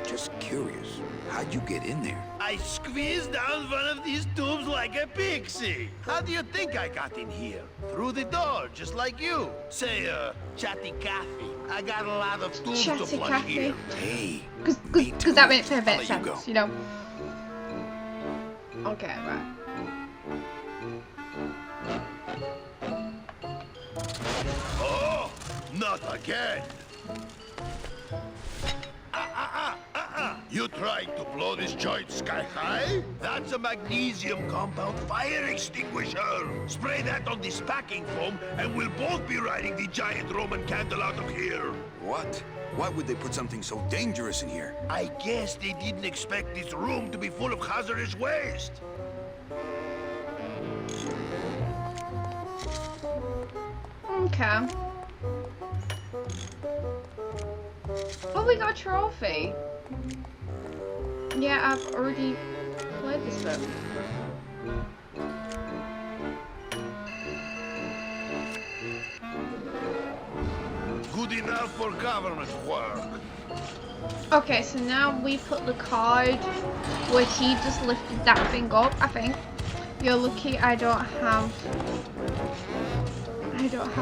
Just curious, how'd you get in there? I squeezed down one of these tubes like a pixie. How do you think I got in here? Through the door, just like you. Say, chatty Cathy. I got a lot of tubes to Chatty plug Cathy. here. Hey, because that makes I'll perfect let you go. sense, you know. Okay, right. Oh, not again. You trying to blow this joint sky high? That's a magnesium compound fire extinguisher. Spray that on this packing foam and we'll both be riding the giant Roman candle out of here. What? Why would they put something so dangerous in here? I guess they didn't expect this room to be full of hazardous waste. Okay. Oh, we got a trophy. Yeah, I've already played this bit. Good enough for government work. Okay, so now we put the card where he just lifted that thing up, I think. You're lucky I don't have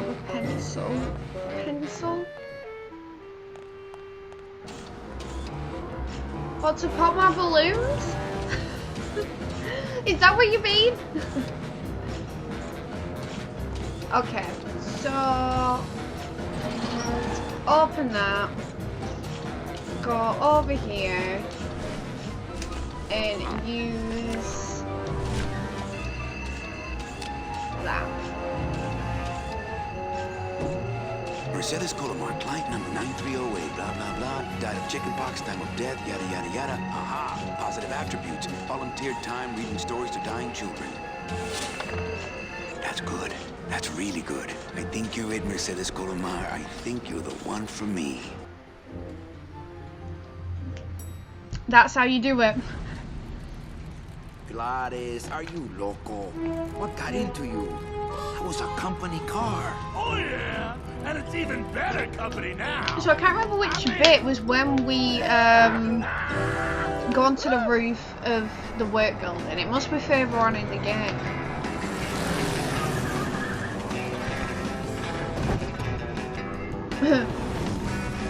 a pencil. Pencil? What, to pop my balloons? Is that what you mean? Okay, so open that. Go over here and use that. Mercedes Colomar, client number 9308, blah, blah, blah. Died of chickenpox, time of death, yada, yada, yada. Aha! Positive attributes. Volunteered time reading stories to dying children. That's good. That's really good. I think you're it, Mercedes Colomar. I think you're the one for me. That's how you do it. Gladys, are you loco? What got into you? That was a company car. Oh yeah, and it's even better company now. So I can't remember which bit was when we go onto the roof of the work building. It must be further on in the game.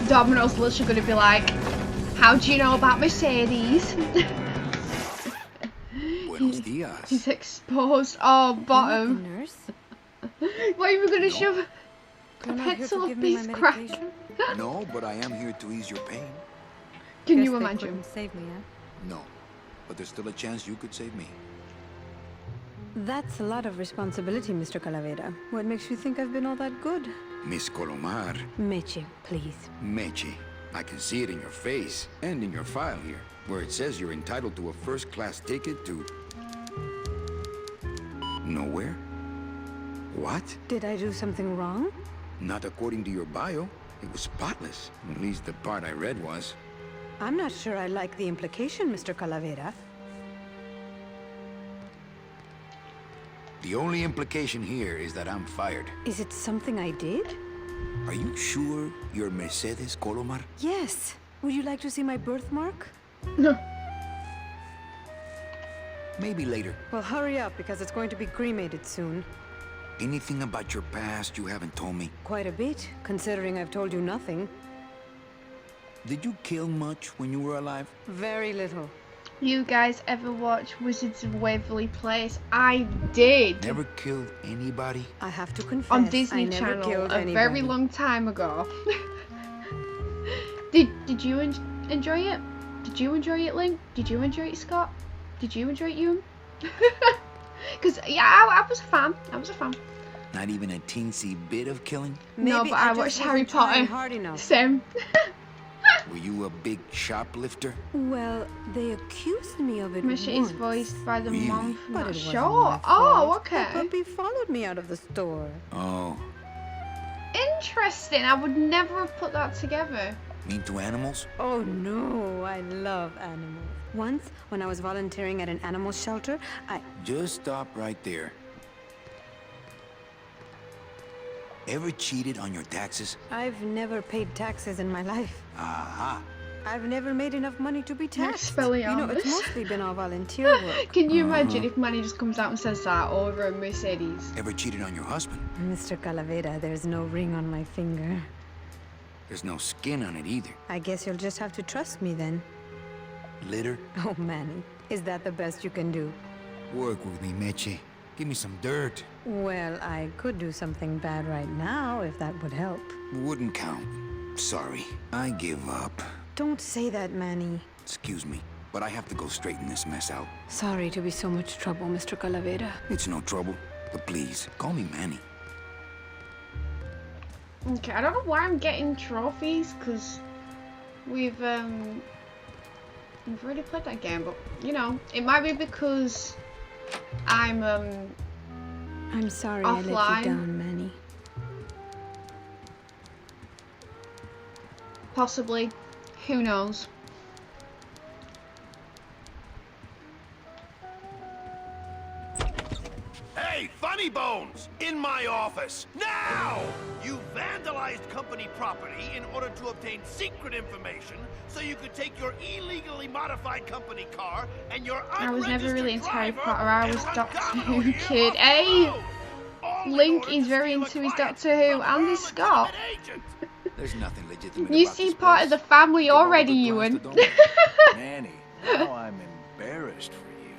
Domino's literally gonna be like, how do you know about Mercedes? Buenos dias. He's exposed. Oh, bottom. Nurse? Why are you gonna shove a You're not here pencil to up give me my his crack? medication? No, but I am here to ease your pain. Can Guess you they imagine? couldn't save me, eh? No, but there's still a chance you could save me. That's a lot of responsibility, Mr. Calavera. What makes you think I've been all that good? Miss Colomar, Meche, please. Meche, I can see it in your face and in your file here, where it says you're entitled to a first-class ticket to Nowhere? What? Did I do something wrong? Not according to your bio. It was spotless. At least the part I read was. I'm not sure I like the implication, Mr. Calavera. The only implication here is that I'm fired. Is it something I did? Are you sure you're Mercedes Colomar? Yes. Would you like to see my birthmark? No. Maybe later. Well, hurry up, because it's going to be cremated soon. Anything about your past you haven't told me? Quite a bit, considering I've told you nothing. Did you kill much when you were alive? Very little. You guys ever watch Wizards of Waverly Place? I did. Never killed anybody? I have to confess, On Disney I never Channel killed a anybody. very long time ago. Did you enjoy it? Did you enjoy it, Link? Did you enjoy it, Scott? Did you enjoy it, Ewan? Because, yeah, I was a fan. I was a fan. Not even a teensy bit of killing? No, Maybe but I just watched Harry wasn't trying Potter. hard enough. Same. Were you a big shoplifter? Well, they accused me of it Misha is once. voiced by the Really? mom from But that it wasn't show. my Oh, fault. okay. The puppy followed me out of the store. Oh. Interesting. I would never have put that together. Mean to animals? Oh no, I love animals. Once, when I was volunteering at an animal shelter, Just stop right there. Ever cheated on your taxes? I've never paid taxes in my life. Aha. I've never made enough money to be taxed. spelling You know, it's honest. mostly been all volunteer work. Can you imagine if Manny just comes out and says that over a Mercedes? Ever cheated on your husband? Mr. Calavera, there's no ring on my finger. There's no skin on it either. I guess you'll just have to trust me then. Litter? Oh, Manny, is that the best you can do? Work with me, Meche. Give me some dirt. Well, I could do something bad right now if that would help. Wouldn't count. Sorry. I give up. Don't say that, Manny. Excuse me, but I have to go straighten this mess out. Sorry to be so much trouble, Mr. Calavera. It's no trouble. But please, call me Manny. Okay, I don't know why I'm getting trophies, because we've already played that game, but, you know, it might be because I'm sorry I let offline. you down, Manny. Possibly. Who knows? Hey, Funny Bones! In my office! Now! You vandalized company property in order to obtain secret information so you could take your illegally modified company car and your I was never really into Harry driver Potter, I and was run Doctor domino Who here kid. off the Hey! road. All in Link order is to very steal a into his client Doctor Who from and a his Scott. legitimate agent. There's nothing legitimate You about seem this part of place. the family Give all the already, good Ewan. clients to Manny, now I'm embarrassed for you.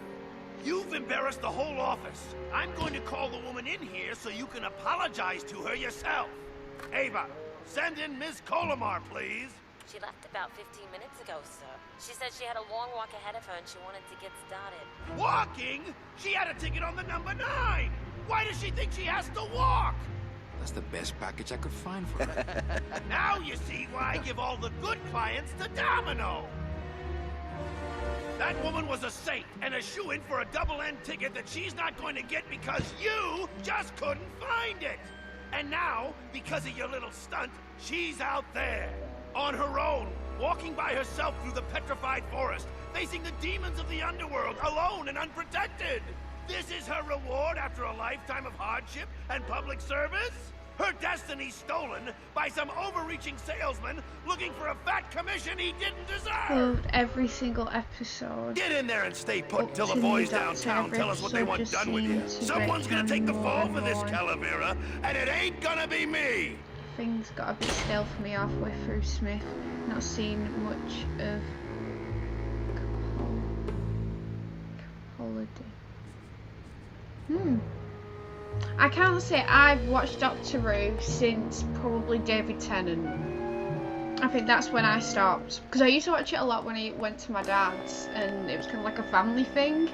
You've embarrassed the whole office. I'm going to call the woman in here so you can apologize to her yourself. Ava, send in Ms. Colomar, please. She left about 15 minutes ago, sir. She said she had a long walk ahead of her and she wanted to get started. Walking? She had a ticket on the number 9. Why does she think she has to walk? That's the best package I could find for her. Now you see why I give all the good clients to Domino. That woman was a saint and a shoo-in for a double-end ticket that she's not going to get because you just couldn't find it. And now, because of your little stunt, she's out there, on her own, walking by herself through the petrified forest, facing the demons of the underworld, alone and unprotected. This is her reward after a lifetime of hardship and public service? Her destiny stolen by some overreaching salesman looking for a fat commission he didn't deserve! Loved every single episode. Get in there and stay put Up until the to boys the downtown Doctor, tell us what they so want just done with you. seems to Someone's gonna get take the more fall and for this more. Calavera, and it ain't gonna be me! Things got a bit stale for me halfway through Smith. Not seen much of Holiday. I can't say I've watched Doctor Who since probably David Tennant. I think that's when I stopped, because I used to watch it a lot when I went to my dad's, and it was kind of like a family thing.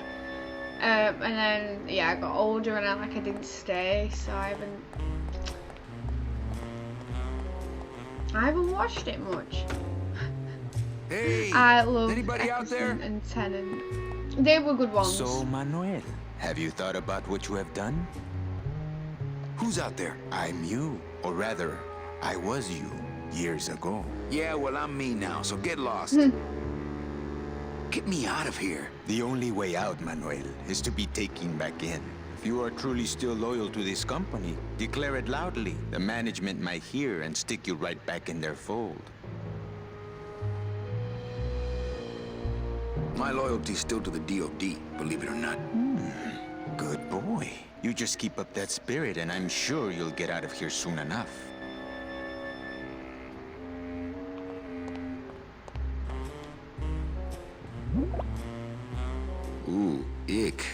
And then yeah, I got older and I didn't stay, so I haven't watched it much. Hey! I love anybody out there? Eccleston and Tennant. They were good ones. So, Manuel, Have you thought about what you have done? Who's out there? I'm you. Or rather, I was you years ago. Yeah, well, I'm me now, so get lost. Get me out of here. The only way out, Manuel, is to be taken back in. If you are truly still loyal to this company, declare it loudly. The management might hear and stick you right back in their fold. My loyalty's still to the DOD, believe it or not. Good boy. You just keep up that spirit and I'm sure you'll get out of here soon enough. Ooh, ick.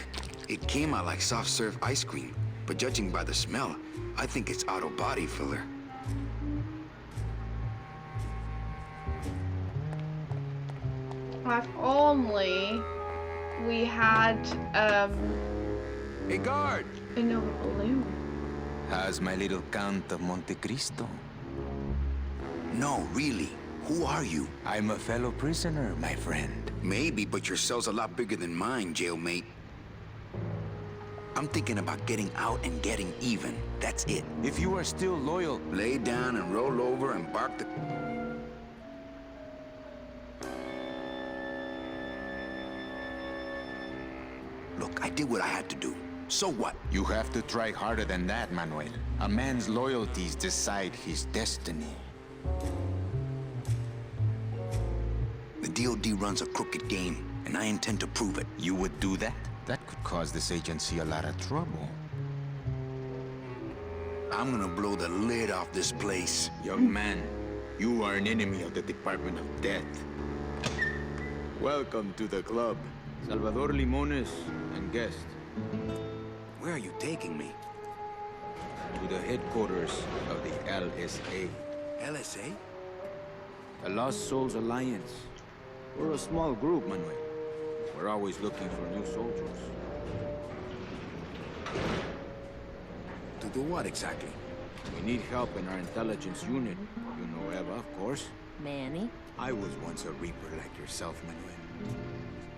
It came out like soft serve ice cream, but judging by the smell, I think it's auto body filler. If only we had Hey, guard! another balloon. How's my little Count of Monte Cristo? No, really. Who are you? I'm a fellow prisoner, my friend. Maybe, but your cell's a lot bigger than mine, jailmate. I'm thinking about getting out and getting even. That's it. If you are still loyal, Lay down and roll over and bark the... Look, I did what I had to do. So what? you have to try harder than that, Manuel. A man's loyalties decide his destiny. The DOD runs a crooked game, and I intend to prove it. You would do that? That could cause this agency a lot of trouble. I'm gonna blow the lid off this place. Young man, you are an enemy of the Department of Death. Welcome to the club. Salvador Limones and guest. Where are you taking me? To the headquarters of the LSA. LSA? The Lost Souls Alliance. We're a small group, Manuel. We're always looking for new soldiers. To do what exactly? We need help in our intelligence unit. You know Eva, of course. Manny? I was once a Reaper like yourself, Manuel.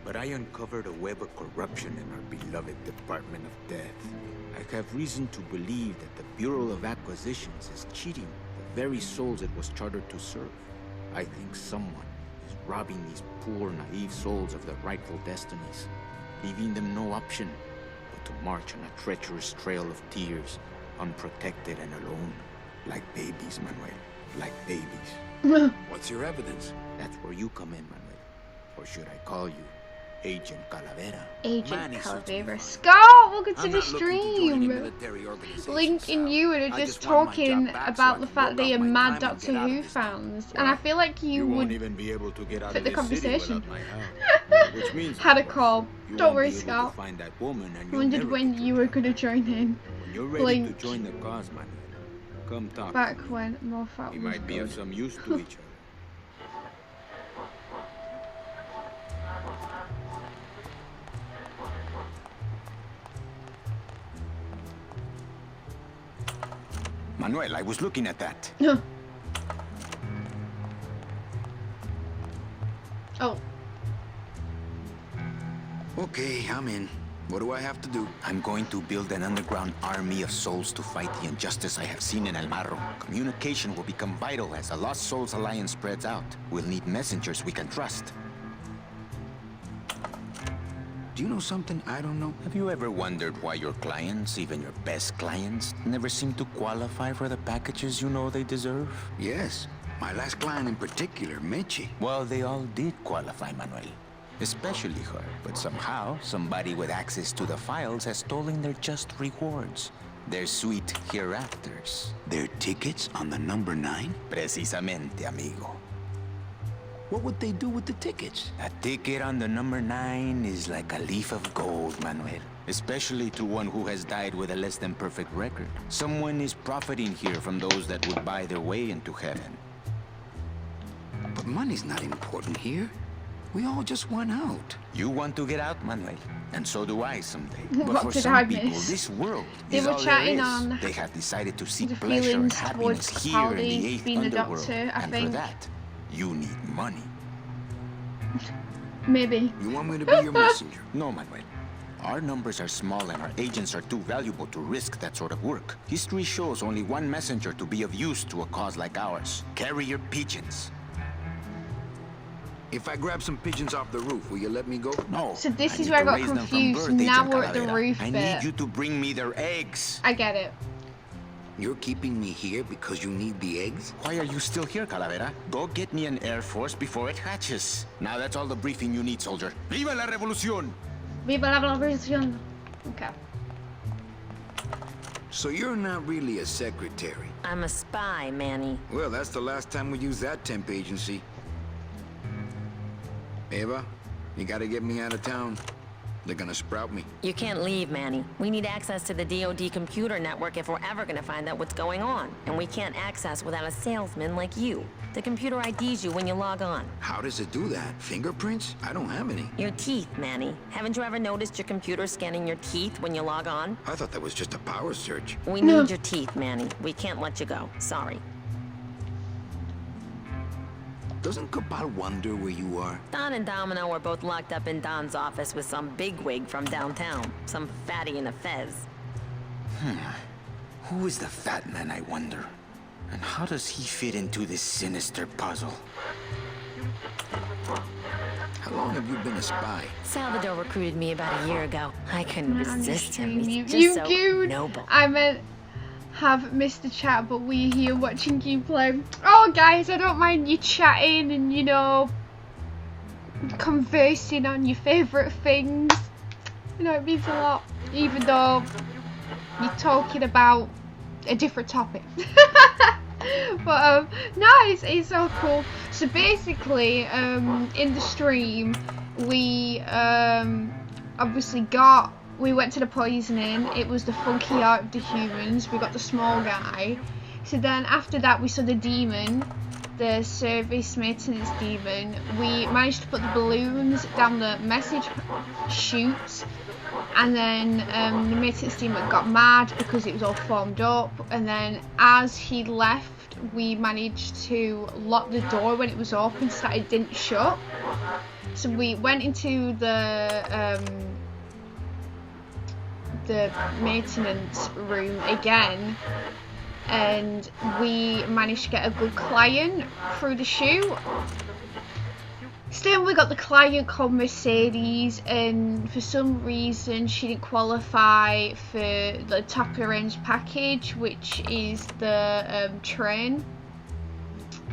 But I uncovered a web of corruption in our beloved Department of Death. I have reason to believe that the Bureau of Acquisitions is cheating the very souls it was chartered to serve. I think someone is robbing these poor, naive souls of their rightful destinies, leaving them no option but to march on a treacherous trail of tears, unprotected and alone, like babies, Manuel, like babies. What's your evidence? That's where you come in, Manuel. Or should I call you Agent Calavera? Agent Manny suits me Calavera. fine. Scott, welcome to I'm the not looking to join any stream. military organization, Link and Sal. you are I just just want my talking job back so about I the can fact work that out you're my mad time and Doctor get out Who of this fans, town. and I feel like you won't would even be able to get out fit of the this city conversation. without my help. Which means Had a of course, call. you Don't won't worry, be able to Scout. find that woman and I you'll wondered never when get you her. were gonna join in. When you're ready Blink. to join the cause, Manuel, come talk. Back when Moffat We was might be of good. some use to each other. Manuel, I was looking at that. Oh, Okay, I'm in. What do I have to do? I'm going to build an underground army of souls to fight the injustice I have seen in El Marro. Communication will become vital as the Lost Souls Alliance spreads out. We'll need messengers we can trust. Do you know something I don't know? Have you ever wondered why your clients, even your best clients, never seem to qualify for the packages you know they deserve? Yes. My last client in particular, Meche. Well, they all did qualify, Manuel. Especially her. But somehow, somebody with access to the files has stolen their just rewards. Their sweet hereafters. Their tickets on the number 9? Precisamente, amigo. What would they do with the tickets? A ticket on the number 9 is like a leaf of gold, Manuel. Especially to one who has died with a less than perfect record. Someone is profiting here from those that would buy their way into heaven. But money's not important here. We all just want out. You want to get out, Manuel, and so do I someday. But What for did some I people, miss? this world They is were all there chatting is. on They have decided to the seek pleasure and feelings happiness towards here in Capaldi the 8th being the underworld. Doctor, I And think. for that, you need money. maybe. You want me to be your messenger? No, Manuel. Our numbers are small and our agents are too valuable to risk that sort of work. History shows only one messenger to be of use to a cause like ours. Carrier pigeons. If I grab some pigeons off the roof, will you let me go? No. So this is where I got confused. Now we're at the roof I bit. need you to bring me their eggs. I get it. You're keeping me here because you need the eggs? Why are you still here, Calavera? Go get me an Air Force before it hatches. Now that's all the briefing you need, soldier. Viva la revolución! Viva la revolución. Okay. So you're not really a secretary? I'm a spy, Manny. Well, that's the last time we used that temp agency. Eva, you gotta get me out of town. They're gonna sprout me. You can't leave, Manny. We need access to the DoD computer network if we're ever gonna find out what's going on. And we can't access without a salesman like you. The computer IDs you when you log on. How does it do that? Fingerprints? I don't have any. Your teeth, Manny. Haven't you ever noticed your computer scanning your teeth when you log on? I thought that was just a power search. We need your teeth, Manny. We can't let you go. Sorry. Doesn't Cabal wonder where you are? Don and Domino are both locked up in Don's office with some bigwig from downtown. Some fatty in a fez. Who is the fat man, I wonder? And how does he fit into this sinister puzzle? How long have you been a spy? Salvador recruited me about a year ago. I couldn't resist him. He's You just so noble. I meant have missed the chat, but we're here watching you play. Oh guys, I don't mind you chatting and, you know, conversing on your favourite things. You know, it means a lot, even though you're talking about a different topic. But no, it's so cool. So basically, in the stream, we obviously we went to the poisoning. It was the funky art of the humans. We got the small guy. So then after that, we saw the demon, the service maintenance demon. We managed to put the balloons down the message chute, and then the maintenance demon got mad because it was all formed up. And then as he left, we managed to lock the door when it was open so that it didn't shut. So we went into the maintenance room again, and we managed to get a good client through the chute. Still, we got the client called Mercedes, and for some reason she didn't qualify for the top of the range package, which is the train.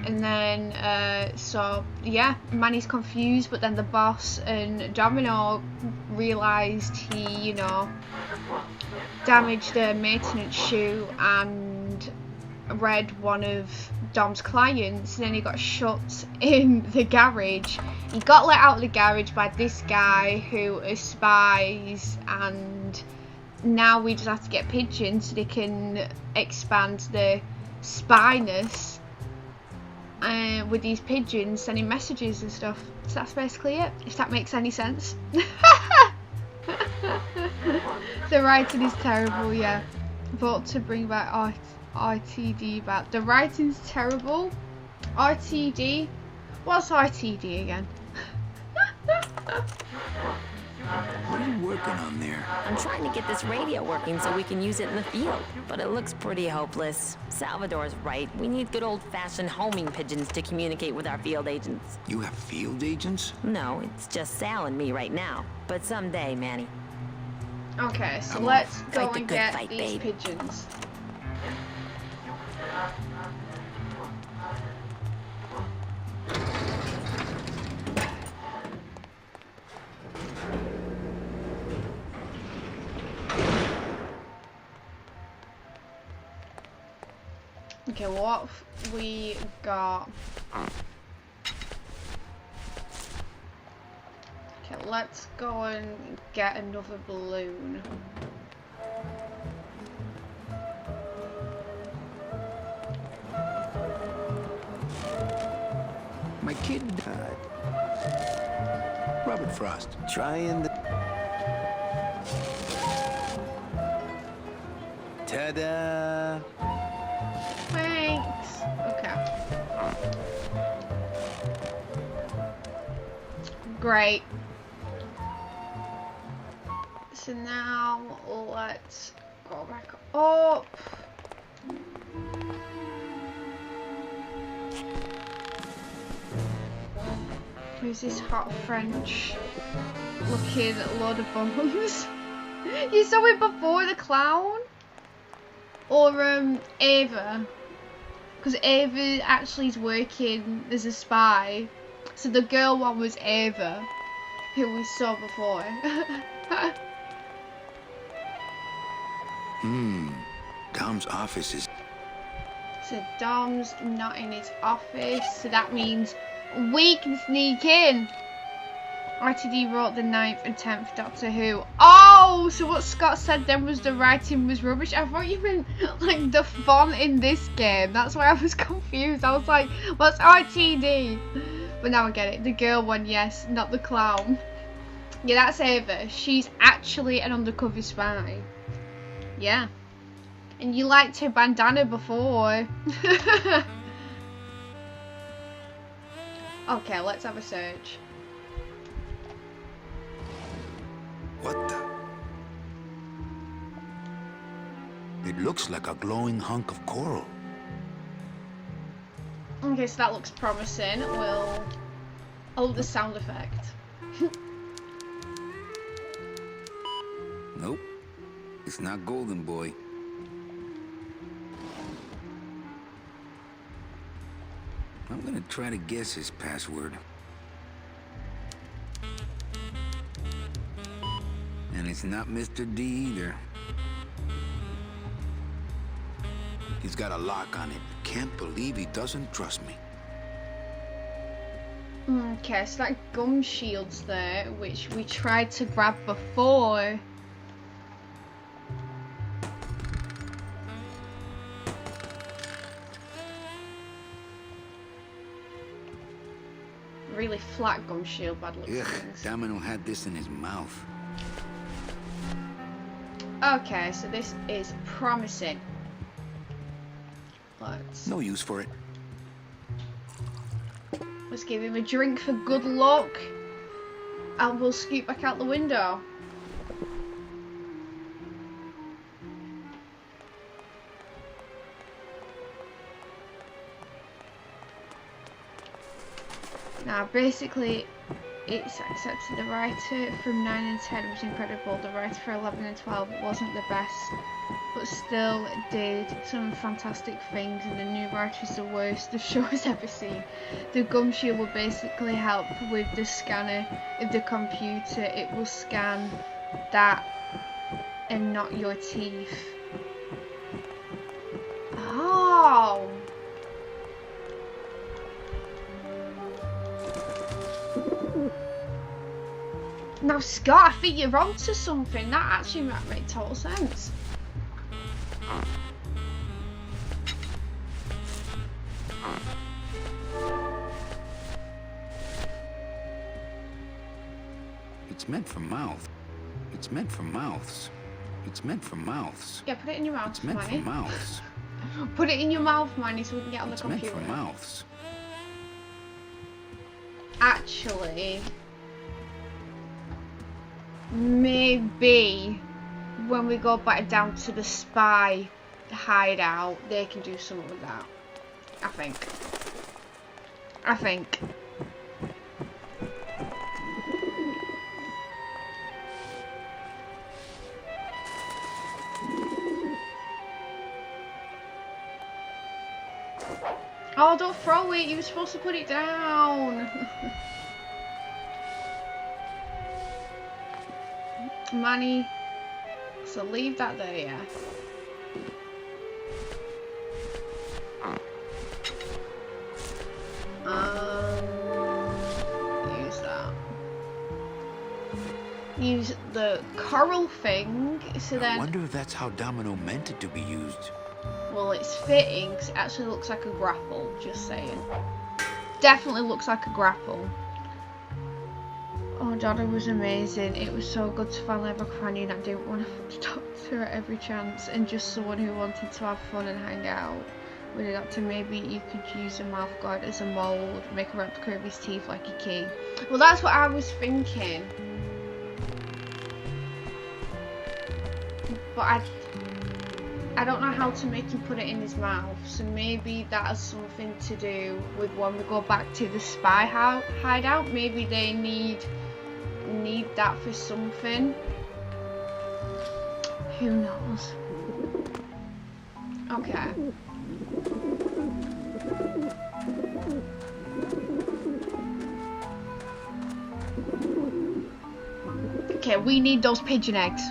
And then, so yeah, Manny's confused, but then the boss and Domino realised he, you know, damaged the maintenance chute and read one of Dom's clients, and then he got shut in the garage. He got let out of the garage by this guy who is spies, and now we just have to get pigeons so they can expand the spyness with these pigeons sending messages and stuff. So that's basically it, if that makes any sense. The writing is terrible, yeah. Vote to bring back RTD back. The writing's terrible. RTD? What's RTD again? What are you working on there? I'm trying to get this radio working so we can use it in the field, but it looks pretty hopeless. Salvador's right. We need good old-fashioned homing pigeons to communicate with our field agents. You have field agents? No, it's just Sal and me right now. But someday, Manny. Okay, so let's go Fight the and good get fight, these babe. pigeons. Okay, what have we got? Okay, let's go and get another balloon. My kid died. Robert Frost. Trying the... Ta-da! Thanks. Okay. Great. so now let's go back up. Who's this hot French looking load of bums? You saw it before, the clown? Or Ava? Because Ava actually is working as a spy. So the girl one was Ava, who we saw before. Dom's office is... So Dom's not in his office, so that means we can sneak in. RTD wrote the 9th and 10th Doctor Who. Oh, so what Scott said then was the writing was rubbish. I thought you meant like the font in this game. That's why I was confused. I was like, what's RTD? But now I get it. The girl one, yes, not the clown. Yeah, that's Ava. She's actually an undercover spy. Yeah. And you liked her bandana before. Okay, let's have a search. What the? It looks like a glowing hunk of coral. Okay, so that looks promising. We'll... Oh, the sound effect. Nope. It's not Golden Boy. I'm gonna try to guess his password. And it's not Mr. D either. He's got a lock on it. Can't believe he doesn't trust me. Okay, so that gum shield's there, which we tried to grab before. Really flat gum shield, bad looks. Ugh, Domino had this in his mouth. Okay, so this is promising. No use for it. Let's give him a drink for good luck. And we'll scoot back out the window. Now, basically, it's accepted. The writer from 9 and 10 was incredible. The writer for 11 and 12 wasn't the best, but still did some fantastic things, and the new writer is the worst the show has ever seen. The gum shield will basically help with the scanner of the computer. It will scan that and not your teeth. Oh! Now, Scott, I think you're onto something. That actually might make total sense. It's meant for mouth. It's meant for mouths. It's meant for mouths. Yeah, put it in your mouth, It's meant Manny. for mouths. Put it in your mouth, Manny, so we can get on the It's meant computer. for mouths. Actually, maybe when we go back down to the spy hideout, they can do something with that. I think. Oh, don't throw it. You were supposed to put it down. Manny. So leave that there, yeah. Use that. Use the coral thing, so then... I wonder if that's how Domino meant it to be used. Well, it's fitting, 'cause it actually looks like a grapple, just saying. Definitely looks like a grapple. Oh, Donna was amazing. It was so good to finally have a companion that didn't want to talk to her at every chance, and just someone who wanted to have fun and hang out with a doctor. Maybe you could use a mouth guard as a mold, make a replica of his teeth like a key. Well, that's what I was thinking. but I don't know how to make him put it in his mouth, so maybe that has something to do with when we go back to the spy hideout. Maybe they need that for something. Who knows? Okay. Okay, we need those pigeon eggs.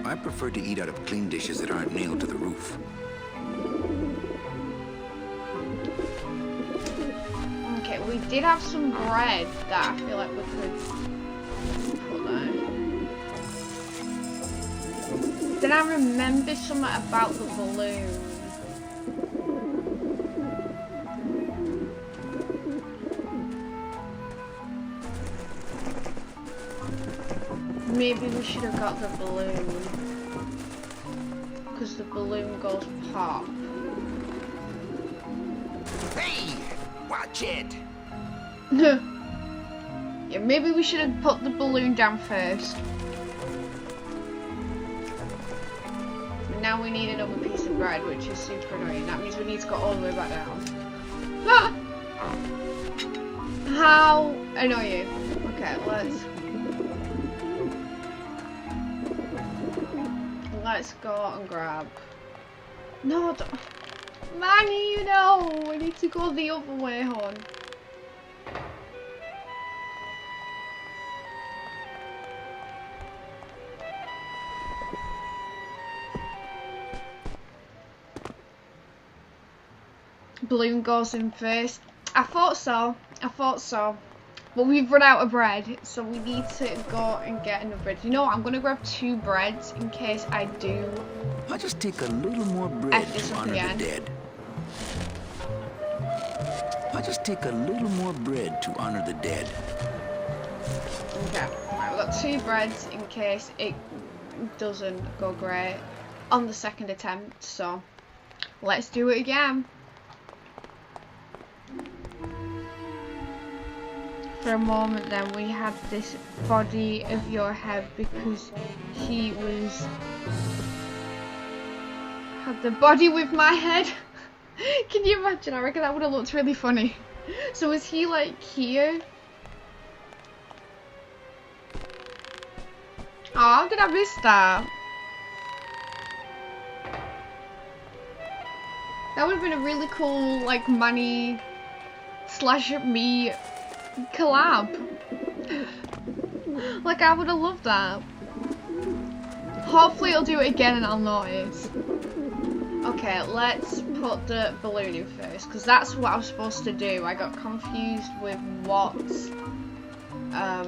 I prefer to eat out of clean dishes that aren't nailed to the roof. Okay, we did have some bread that I feel like we could put there. Then I remember something about the balloon. Maybe we should have got the balloon, because the balloon goes pop. Hey, watch it. Yeah, maybe we should have put the balloon down first. And now we need another piece of bread, which is super annoying. That means we need to go all the way back down. Ah! How annoying. Okay, let's go and grab. No, don't. Manny, you know, we need to go the other way, hon. Balloon goes in first. I thought so. But we've run out of bread, so we need to go and get another bread. You know what? I'm gonna grab 2 breads in case I do. I'll just take a little more bread to honor the dead. I'll just take a little more bread to honor the dead. Okay, right, we've got 2 breads in case it doesn't go great on the second attempt, so let's do it again. For a moment then we had this body of your head because he had the body with my head. Can you imagine? I reckon that would have looked really funny. So is he like here? Oh, how did I miss that? That would have been a really cool like Manny / me collab. Like I would have loved that. Hopefully it'll do it again and I'll notice. Okay, let's put the balloon in first because that's what I was supposed to do. I got confused with what I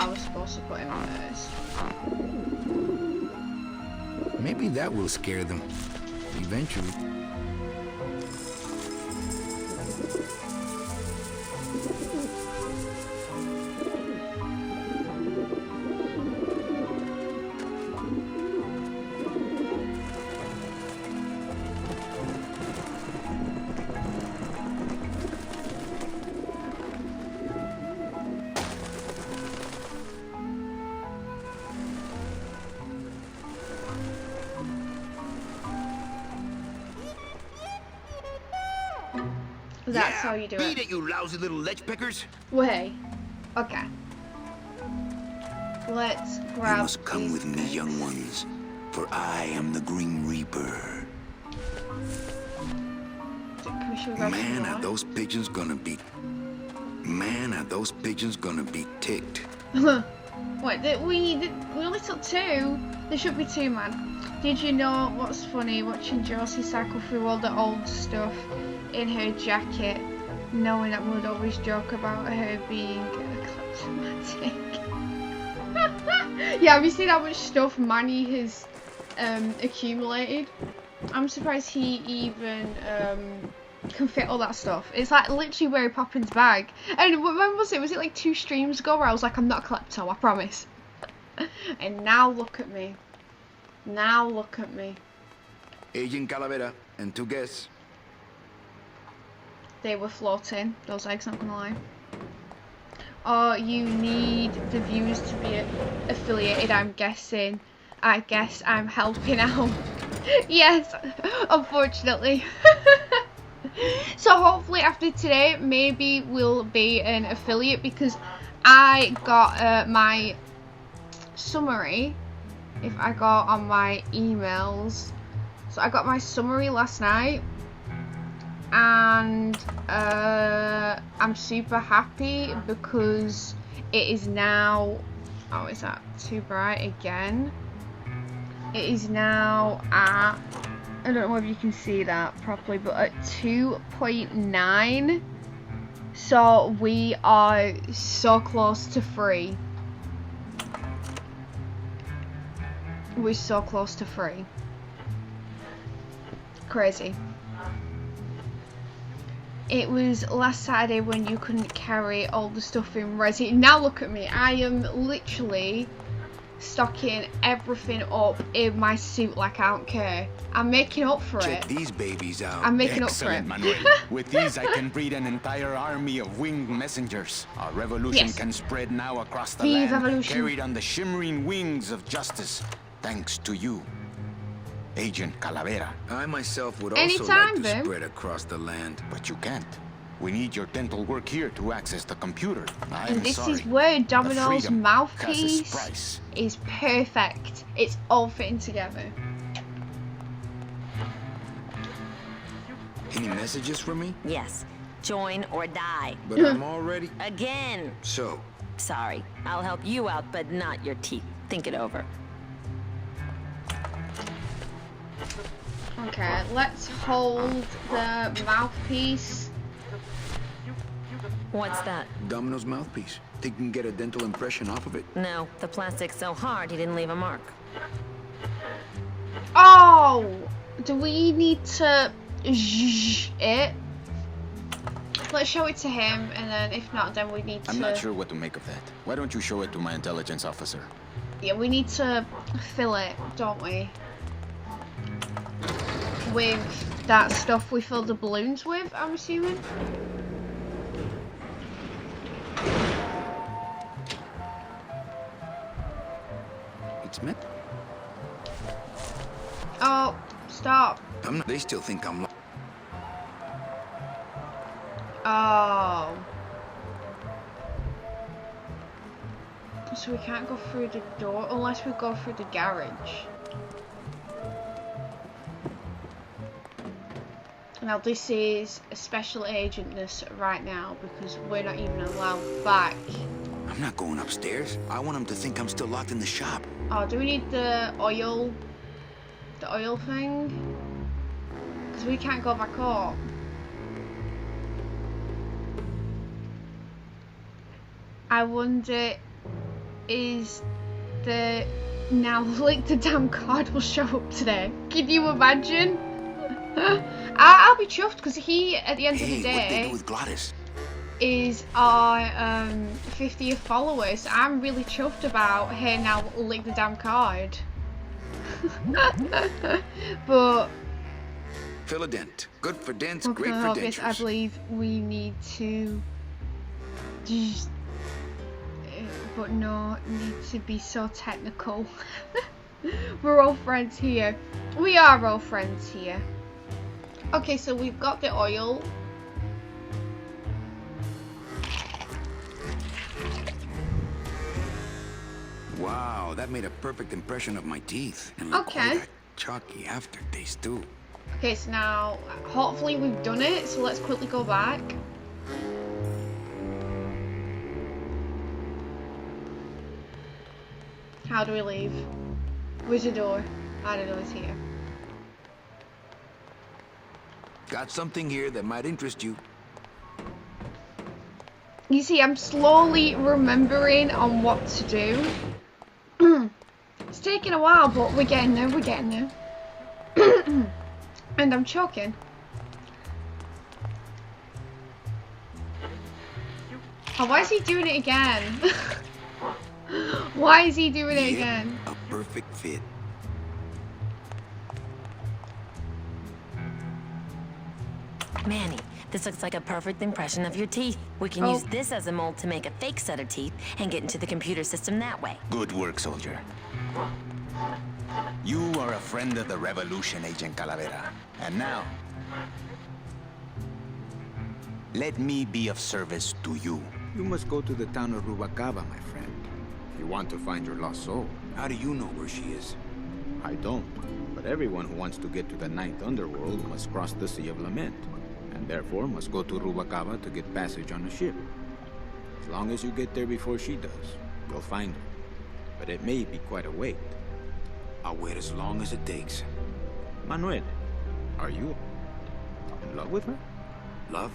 was supposed to put in first. Maybe that will scare them eventually. That's how you do beat it. it, you lousy little ledge pickers. Way. Okay. Let's grab. You must come with me, young ones, for I am the Grim Reaper. Man, are those pigeons gonna be ticked. What? We only took 2. There should be 2, man. Did you know what's funny? Watching Josie cycle through all the old stuff in her jacket, knowing that we would always joke about her being a kleptomatic. Yeah, have you seen how much stuff Manny has accumulated? I'm surprised he even can fit all that stuff. It's like literally Mary Poppins' bag. And when was it? Was it like 2 streams ago where I was like, I'm not a klepto, I promise. And now look at me. Now look at me. Agent Calavera and 2 guests. They were floating, those eggs, not gonna lie. Oh, you need the viewers to be affiliated, I'm guessing. I guess I'm helping out. Yes, unfortunately. So hopefully after today, maybe we'll be an affiliate, because I got my summary. If I go on my emails, so I got my summary last night, and I'm super happy because it is now, oh, is that too bright again? It is now at, I don't know if you can see that properly, but at 2.9. So we are so close to free. We're so close to free. Crazy. It was last Saturday when you couldn't carry all the stuff in Resi. Now look at me. I am literally stocking everything up in my suit like I don't care. I'm making up for Check it. these babies out. I'm making Excellent, up for it. Manuel. With these, I can breed an entire army of winged messengers. Our revolution Yes. can spread now across the The land, revolution. carried on the shimmering wings of justice, thanks to you, Agent Calavera. I myself would also Anytime, like to babe. spread across the land. But you can't. We need your dental work here to access the computer. I'm And this sorry. is where But Domino's freedom has its mouthpiece price. is perfect. It's all fitting together. Any messages from me? Yes. Join or die. But I'm already... Again. So, Sorry. I'll help you out, but not your teeth. Think it over. Okay, let's hold the mouthpiece. What's that? Domino's mouthpiece. Think you can get a dental impression off of it? No, the plastic's so hard he didn't leave a mark. Oh! Do we need to zhuzh it? Let's show it to him, and then if not, then we need to... I'm not sure what to make of that. Why don't you show it to my intelligence officer? Yeah, we need to fill it, don't we? With that stuff we filled the balloons with, I'm assuming. It's meant. Oh, stop. I'm not... They still think I'm... Oh. So we can't go through the door unless we go through the garage. Now this is a special agentness right now because we're not even allowed back. I'm not going upstairs. I want them to think I'm still locked in the shop. Oh, do we need the oil thing? Because we can't go back up. I wonder, is the now lick the damn card will show up today? Can you imagine? I'll be chuffed because he, at the end of the Hey, what'd they day, do with Glottis? is our 50th follower, so I'm really chuffed about, hey, now lick the damn card. But Fill a dent. Good for dents, okay, great for obvious, I dentures. believe we need to just, but no need to be so technical. We're all friends here. We are all friends here. Okay, so we've got the oil. Wow, that made a perfect impression of my teeth. And look, Okay. all that chalky aftertaste too. Okay, so now hopefully we've done it, so let's quickly go back. How do we leave? Where's the door? I don't know, it's here. Got something here that might interest you. You see, I'm slowly remembering on what to do. It's taking a while, but we're getting there, we're getting there. And I'm choking. Oh, why is he doing it again? Why is he doing it Yep, again? a perfect fit. Manny, this looks like a perfect impression of your teeth. We can use this as a mold to make a fake set of teeth and get into the computer system that way. Good work, soldier. You are a friend of the revolution, Agent Calavera. And now, let me be of service to you. You must go to the town of Rubacava, my friend, if you want to find your lost soul. How do you know where she is? I don't. But everyone who wants to get to the Ninth Underworld must cross the Sea of Lament, and therefore must go to Rubacava to get passage on a ship. As long as you get there before she does, you'll find her. But it may be quite a wait. I'll wait as long as it takes. Manuel, are you in love with her? Love?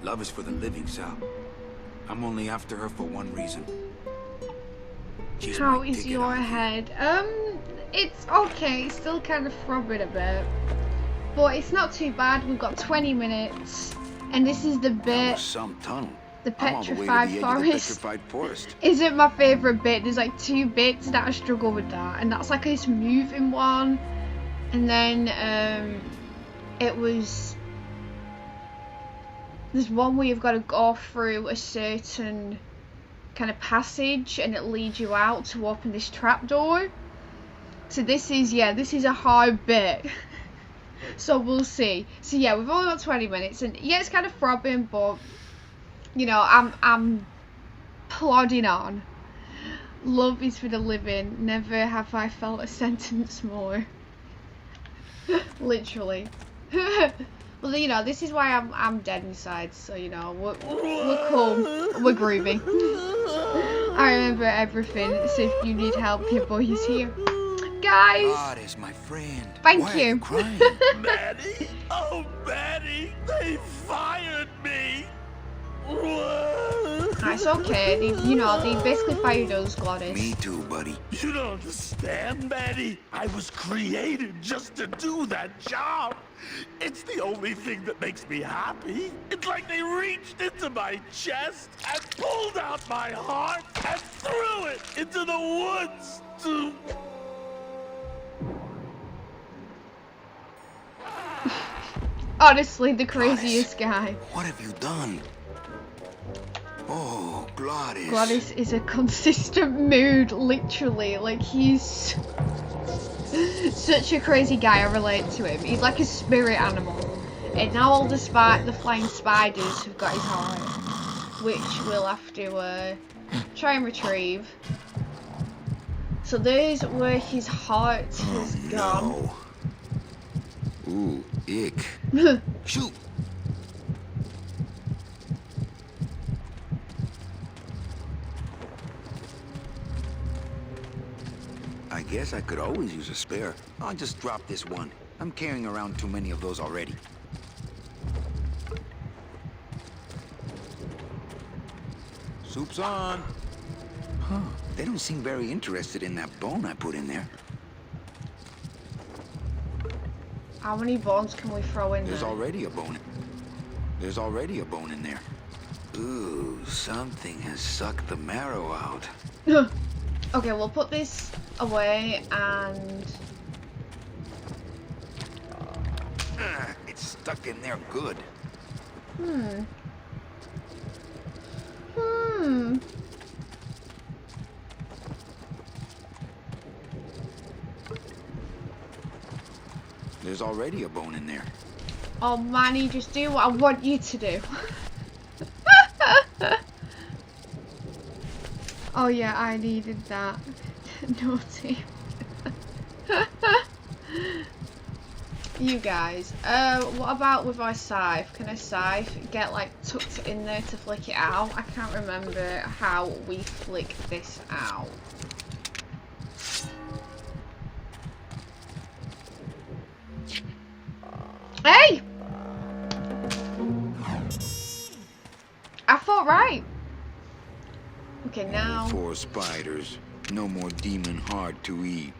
Love is for the living, Sal. I'm only after her for one reason. She's How my is ticket your out of here. head? It's okay. It's still kind of throbbing a bit, but it's not too bad. We've got 20 minutes, and this is the That bit. was some tunnel. The I'm all the way to petrified the edge of the forest petrified forest. isn't my favourite bit. There's like 2 bits that I struggle with that, and that's like this moving one, and then it was there's one where you've got to go through a certain kind of passage, and it leads you out to open this trapdoor. So this is a hard bit. So we'll see. So yeah, we've only got 20 minutes, and yeah, it's kind of throbbing, but you know, I'm plodding on. Love is for the living. Never have I felt a sentence more. Literally. Well, you know, this is why I'm dead inside. So you know, we're cool. We're groovy. I remember everything. So if you need help, your boy is here. Guys, God is my friend. thank Why are you. crying? Manny? Oh, Manny, they fired me. It's okay. They basically fired us, Gladys. Me too, buddy. You don't understand, Manny. I was created just to do that job. It's the only thing that makes me happy. It's like they reached into my chest and pulled out my heart and threw it into the woods to... Honestly, the craziest guy. What have you done? Oh, Gladys. Gladys is a consistent mood, literally. Like, he's such a crazy guy. I relate to him. He's like a spirit animal. And now all the flying spiders have got his heart, which we'll have to try and retrieve. So there's where his heart has gone. No. Ooh, ick. Shoot. I guess I could always use a spare. I'll just drop this one. I'm carrying around too many of those already. Soup's on. Huh. They don't seem very interested in that bone I put in there. How many bones can we throw in There's there? already a bone. There's already a bone in there. Ooh, something has sucked the marrow out. Okay, we'll put this away and... It's stuck in there good. There's already a bone in there. Oh, Manny, just do what I want you to do. Oh yeah, I needed that. Naughty. You guys, what about with my scythe? Can a scythe get like tucked in there to flick it out? I can't remember how we flick this out. Hey! I thought right. Okay, now. 4 spiders. No more demon hard to eat.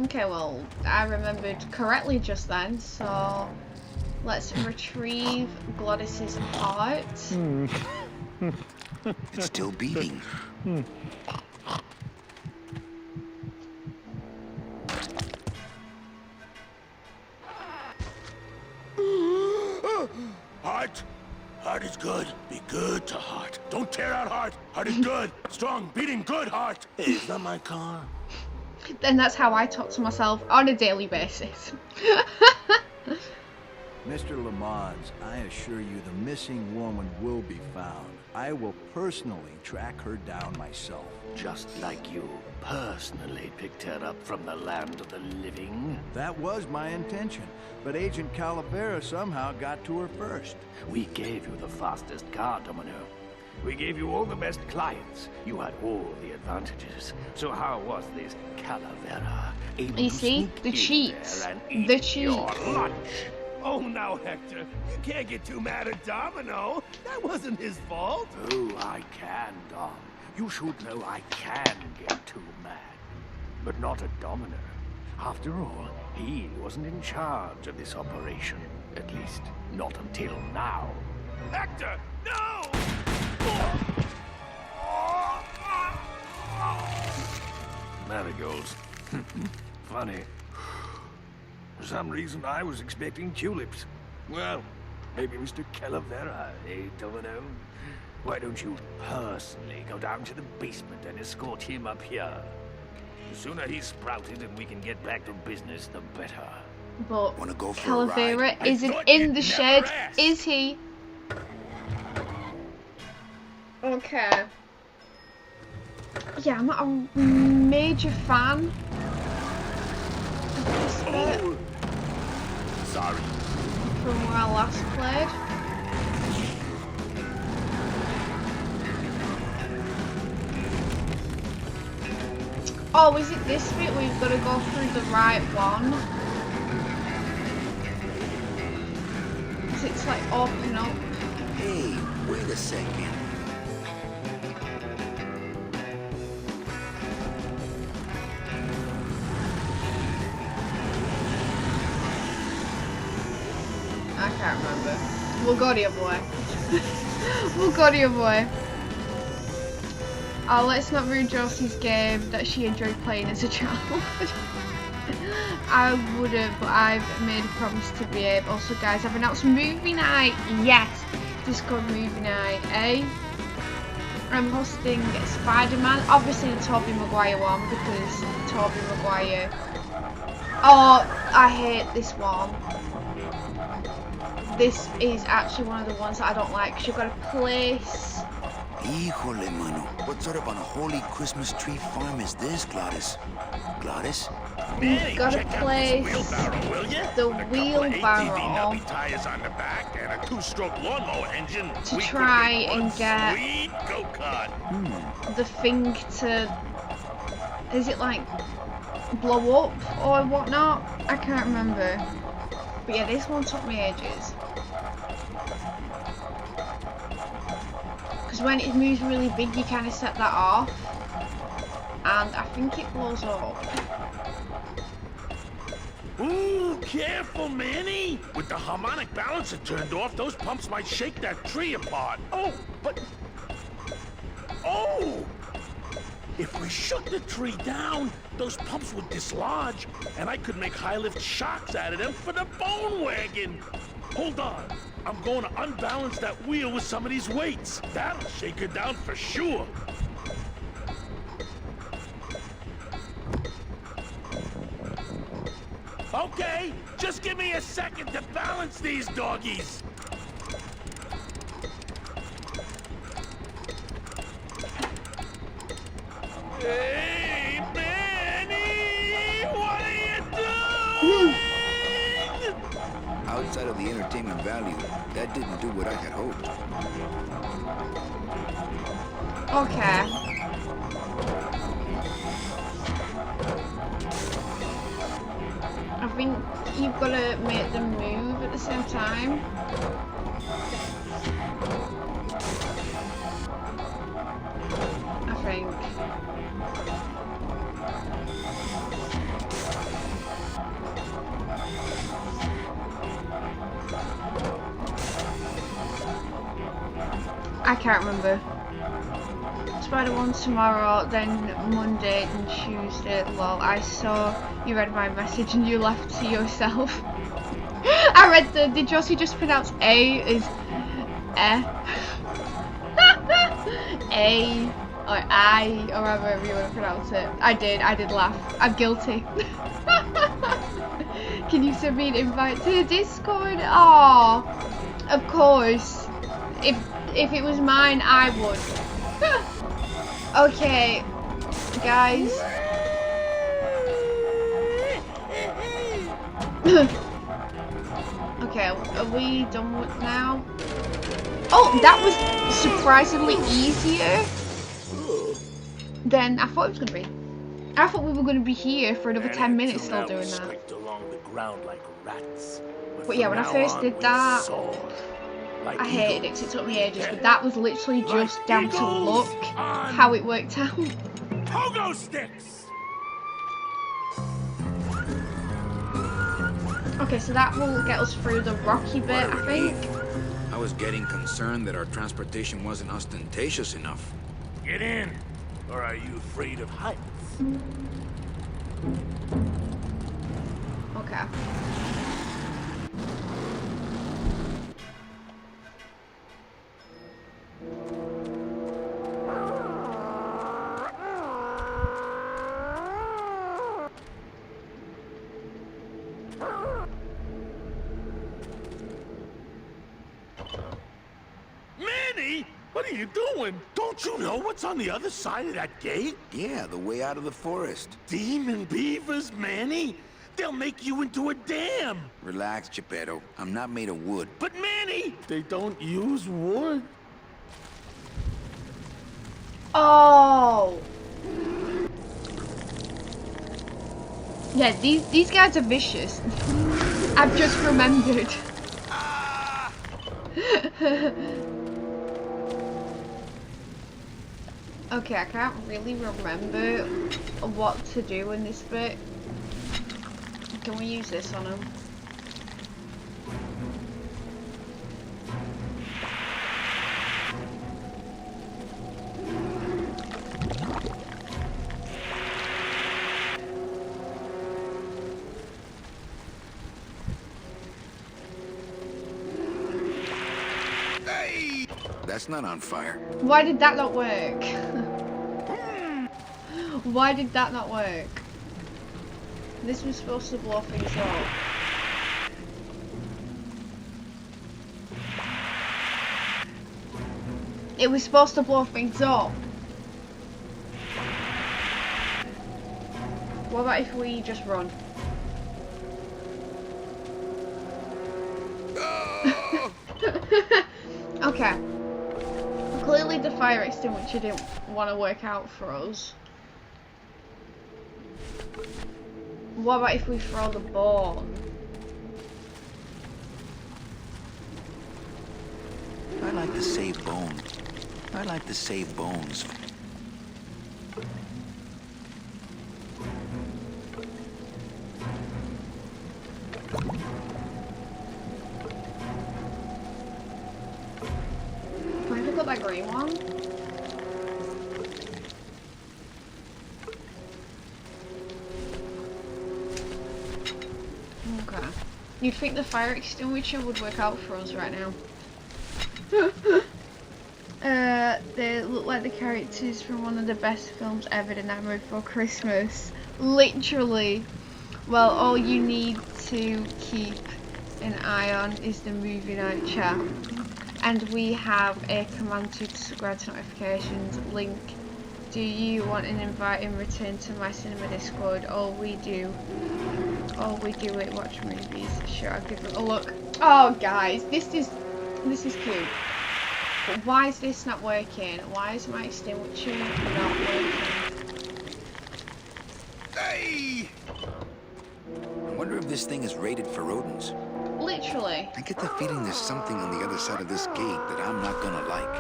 Okay, well, I remembered correctly just then, so let's retrieve Gladys's heart. It's still beating. Heart. Heart is good. Be good to Heart. Don't tear out Heart. Heart is good. Strong, beating good Heart. Hey, is that my car? Then that's how I talk to myself on a daily basis. Mr. Lamont, I assure you the missing woman will be found. I will personally track her down myself. Just like you personally picked her up from the land of the living. That was my intention, but Agent Calavera somehow got to her first. We gave you the fastest car, Domino. We gave you all the best clients. You had all the advantages. So how was this Calavera able You to see? sneak The in cheats. there and eat The cheats. your lunch? Oh, now, Hector, you can't get too mad at Domino. That wasn't his fault. Oh, I can, Dom. You should know I can get too mad. But not at Domino. After all, he wasn't in charge of this operation. At least, not until now. Hector, no! Marigolds. Funny. For some reason, I was expecting tulips. Well, maybe Mr. Calavera, eh, Domino? Why don't you personally go down to the basement and escort him up here? The sooner he's sprouted and we can get back to business, the better. But Wanna go for a Calavera ride? isn't thought in you'd the never shed, ask. is he? Okay. Yeah, I'm not a major fan of this bit Oh, sorry. from where I last played. Oh, is it this bit we've got to go through the right one? Because it's like open up. Hey, wait a second. I can't remember. We'll go to your boy. We'll go to your boy. Oh, let's not ruin Josie's game that she enjoyed playing as a child. I would have, but I've made a promise to be able. Also, guys, I've announced movie night. Yes, Discord movie night, eh? I'm hosting Spider-Man. Obviously the Tobey Maguire one, because Tobey Maguire. Oh, I hate this one. This is actually one of the ones that I don't like, because you've got a place. Híjole, mano. What sort of unholy Christmas tree farm is this, Gladys? Gladys? You've got to place Wheelbarrow, will you? the With a couple of wheelbarrow ATV nubby tires on the back and a two-stroke lawnmower engine. to We could try make one and get sweet go-kart. the thing to, is it like blow up or whatnot? I can't remember. But yeah, this one took me ages. Because when it moves really big, you kind of set that off. And I think it blows up. Ooh, careful, Manny! With the harmonic balancer turned off, those pumps might shake that tree apart. Oh, but... Oh! If we shook the tree down, those pumps would dislodge, and I could make high-lift shocks out of them for the bone wagon. Hold on. I'm going to unbalance that wheel with some of these weights. That'll shake her down for sure. Okay, just give me a second to balance these doggies. Hey, Manny! What are you doing? Outside of the entertainment value, that didn't do what I had hoped. Okay. I think you've got to make them move at the same time. I think. I can't remember. Spider-Man tomorrow, then Monday, then Tuesday. Lol, I saw you read my message and you laughed to yourself. I read the. Did Josie just pronounce A as eh? A or I or however you want to pronounce it. I did laugh. I'm guilty. Can you send me an invite to the Discord? Oh, of course. If it was mine, I would. Okay, guys. Okay, are we done with now? Oh, that was surprisingly easier than I thought it was going to be. I thought we were going to be here for another 10 minutes still doing that. Along the ground like rats. But yeah, when I first did that, I hated it because it took me ages. But that was literally just down to luck how it worked out. Pogo sticks! Okay, so that will get us through the rocky bit, I think. I was getting concerned that our transportation wasn't ostentatious enough. Get in! Or are you afraid of heights? Okay. Manny! What are you doing? Don't you know what's on the other side of that gate? Yeah, the way out of the forest. Demon beavers, Manny! They'll make you into a dam! Relax, Geppetto. I'm not made of wood. But Manny! They don't use wood. Oh. Yeah, these guys are vicious. I've just remembered. Okay, I can't really remember what to do in this bit. Can we use this on him? Hey! That's not on fire. Why did that not work? Why did that not work? This was supposed to blow things up. It was supposed to blow things up. What about if we just run? Okay. Clearly the fire extinguisher didn't want to work out for us. What about if we throw the ball? I like to save bones. I like to save bones. Can I pick up that green one? Okay. You'd think the fire extinguisher would work out for us right now. They look like the characters from one of the best films ever, The Nightmare Before Christmas. Literally. Well, all you need to keep an eye on is the movie night chat. And we have a command to subscribe to notifications link. Do you want an invite in return to my cinema Discord? All we do it watch movies. Sure, I'll give it a look. Oh guys, this is cute. But why is this not working? Why is my extinguisher not working? Hey! I wonder if this thing is rated for rodents. Literally. I get the feeling there's something on the other side of this gate that I'm not gonna like.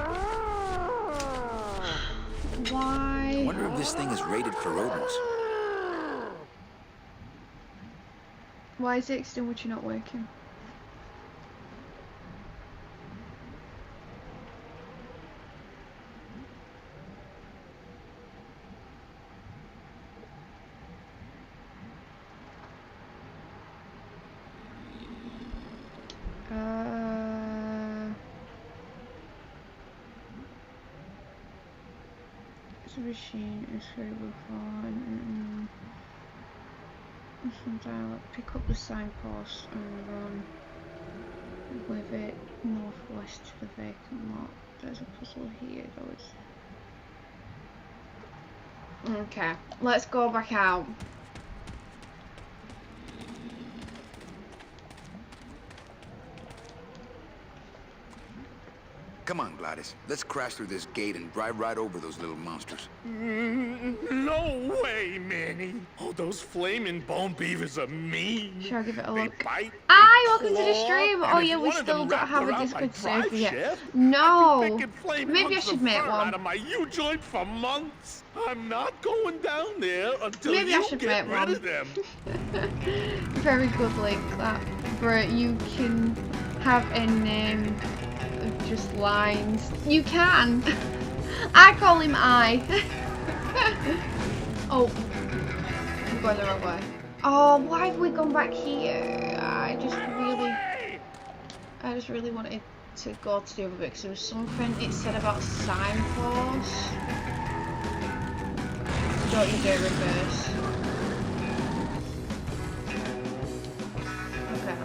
Why? I wonder if this thing is rated for rodents. Why is the extinguisher not working? the machine is very fun. Sometimes pick up the signpost and run with it northwest to the vacant lot. There's a puzzle here though. Okay, let's go back out. Come on, Gladys. Let's crash through this gate and drive right over those little monsters. No way, Manny. Oh, those flaming bone beavers are mean. Shall I give it a look? Bite, Welcome to the stream. Oh yeah, we still don't have a Discord server yet. Chef, No. Maybe I should make one. Out of my U-joint for months. I'm not going down there until Maybe I should get make rid one. of them. Very good link that. But you can have a name of just lines. You can. I call him I. Oh, I'm going the wrong way. Oh, why have we gone back here? I just really wanted to go to the other bit because there was something it said about signposts. Don't you dare reverse. Okay.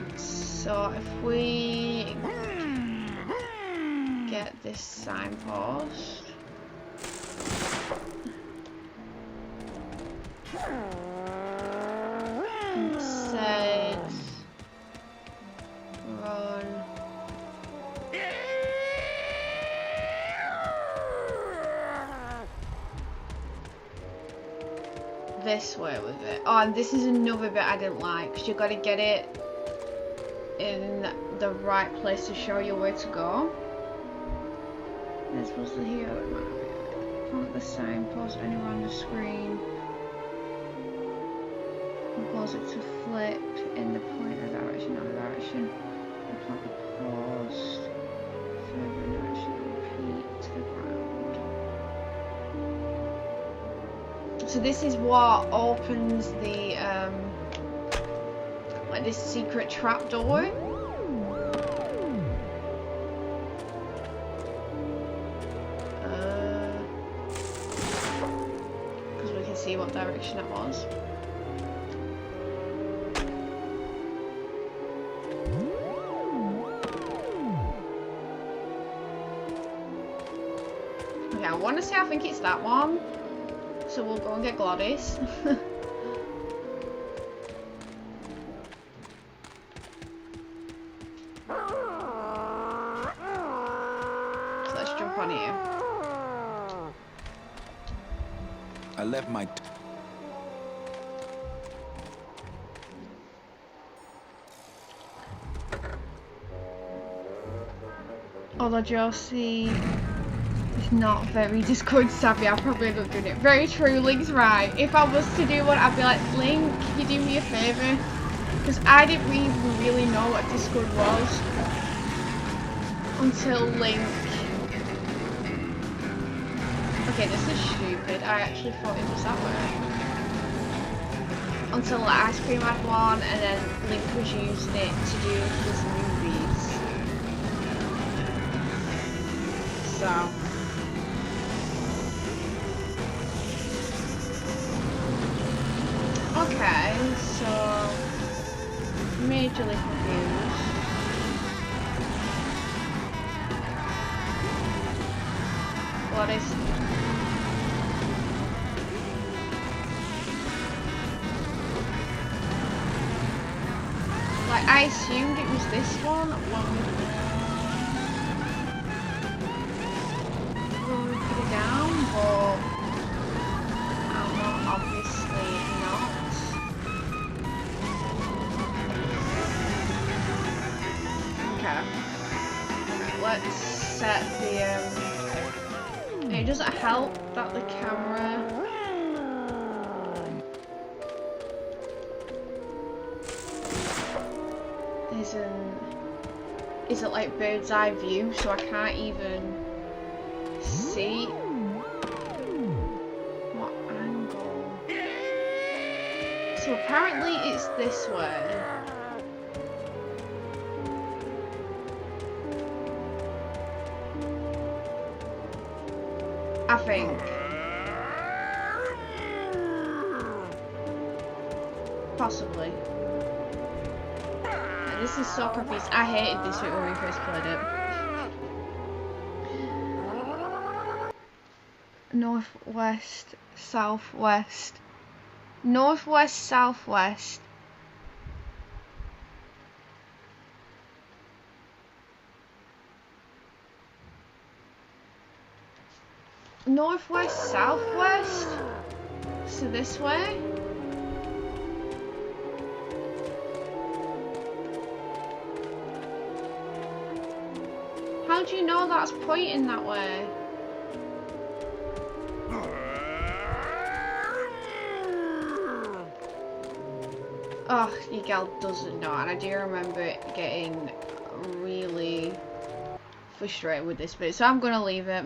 So if we get this signpost. And it says run. This way with it. Oh, and this is another bit I didn't like because you got to get it in the right place to show you where to go. It's supposed to hear it. Point the signpost anywhere on the screen. Cause it to flip in the pointer direction, not the direction. Plant the post. Further direction, repeat to the ground. So this is what opens the like this secret trap door. Because we can see what direction it was. Okay, I want to say I think it's that one. So we'll go and get Gladys. So let's jump on here. I left my... Although Josie is not very Discord savvy, I probably end up doing it. Very true, Link's right. If I was to do one, I'd be like, Link, can you do me a favour? Because I didn't even really know what Discord was until Link. Okay, this is stupid. I actually thought it was that way. Until Ice Cream had one, and then Link was using it to do his movies. So. Okay, so majorly confused. What is like I assumed it was this one when we put it down, but obviously not. Okay. Let's set the it doesn't help that the camera isn't like bird's eye view, so I can't even see what angle. So apparently it's this way. think. Possibly. This is so confusing. I hated this bit when we first played it. Northwest, southwest. Northwest, southwest. Northwest, southwest. So this way. How do you know that's pointing that way? Oh, your gal doesn't know, and I do remember getting really frustrated with this bit, so I'm gonna leave it.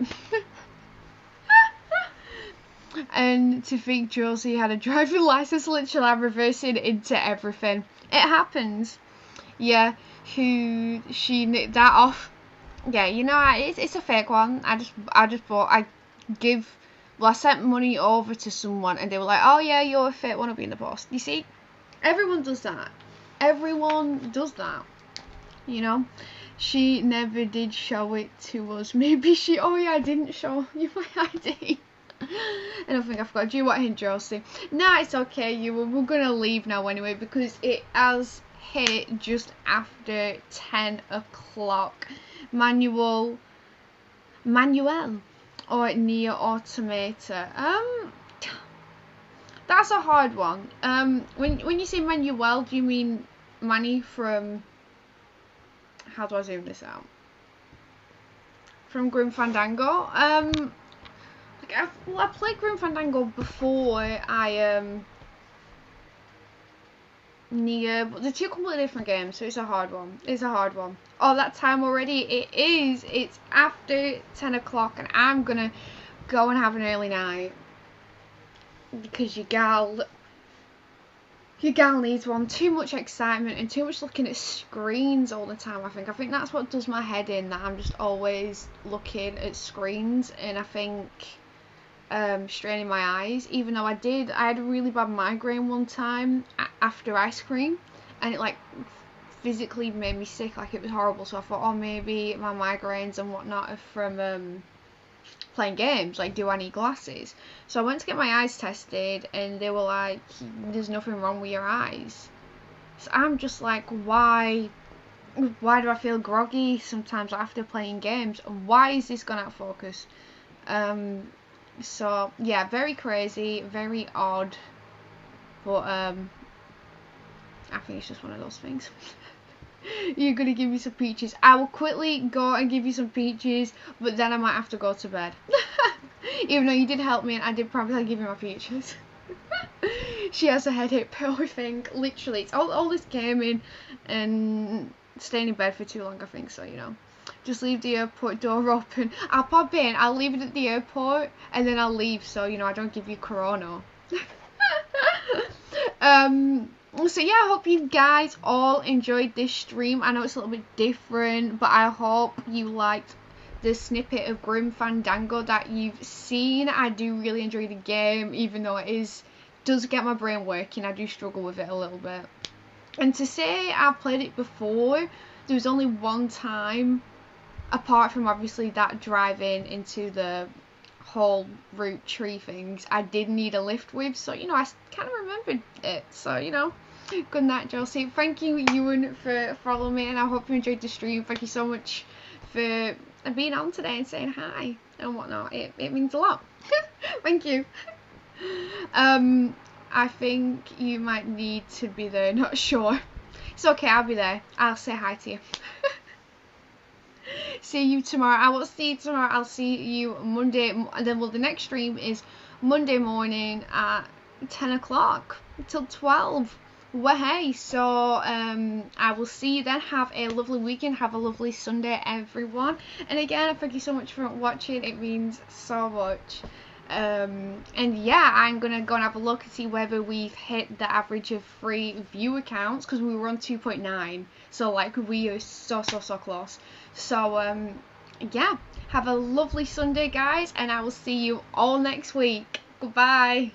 And to think Josie had a driving license, literally I'm reversing into everything. It happens. Yeah, she nicked that off. Yeah, you know, it's a fake one. I just bought. I sent money over to someone, and they were like, "Oh yeah, you're a fake one. I'll be in the post." You see, everyone does that. Everyone does that. You know, she never did show it to us. Maybe she. Oh yeah, I didn't show you my ID. I don't think I forgot. Do you want him, Josie? Nah, it's okay. We're gonna leave now anyway because it has hit just after 10 o'clock. Manuel or Nier Automata. That's a hard one. When you say Manuel, do you mean Manny from? How do I zoom this out? From Grim Fandango. I played Grim Fandango before I Nier, but they're two completely different games, so it's a hard one. It's a hard one. Oh, that time already. It is. It's after 10 o'clock, and I'm gonna go and have an early night because your gal needs one. Too much excitement and too much looking at screens all the time. I think that's what does my head in. That I'm just always looking at screens, and I think straining my eyes. Even though I had a really bad migraine one time after ice cream, and it like physically made me sick. Like it was horrible. So I thought, oh, maybe my migraines and whatnot are from playing games. Like, do I need glasses? So I went to get my eyes tested, and they were like, there's nothing wrong with your eyes. So I'm just like, why do I feel groggy sometimes after playing games? Why is this gone out of focus? So yeah, very crazy, very odd, but I think it's just one of those things. You're gonna give me some peaches. I will quickly go and give you some peaches, but then I might have to go to bed. Even though you did help me, and I did promise I'd give you my peaches. She has a headache pill, I think. Literally, it's all this gaming and staying in bed for too long, I think. So, you know, just leave the airport door open. I'll pop in, I'll leave it at the airport, and then I'll leave, so, you know, I don't give you corona. So yeah, I hope you guys all enjoyed this stream. I know it's a little bit different, but I hope you liked the snippet of Grim Fandango that you've seen. I do really enjoy the game, even though it does get my brain working. I do struggle with it a little bit. And to say I've played it before, there was only one time, apart from obviously that driving into the whole root tree things, I did need a lift with, so you know, I kind of remembered it. So, you know, good night, Josie. Thank you, Ewan, for following me, and I hope you enjoyed the stream. Thank you so much for being on today and saying hi and whatnot. It means a lot. Thank you. I think you might need to be there, not sure. It's okay, I'll be there. I'll say hi to you. See you tomorrow. I will see you tomorrow. I'll see you Monday, and then the next stream is Monday morning at 10 o'clock till 12. Well, hey, so I will see you then. Have a lovely weekend. Have a lovely Sunday, everyone. And again, thank you so much for watching. It means so much. And yeah, I'm gonna go and have a look and see whether we've hit the average of 3 view accounts, because we were on 2.9, so like we are so close. So yeah, have a lovely Sunday, guys, and I will see you all next week. Goodbye.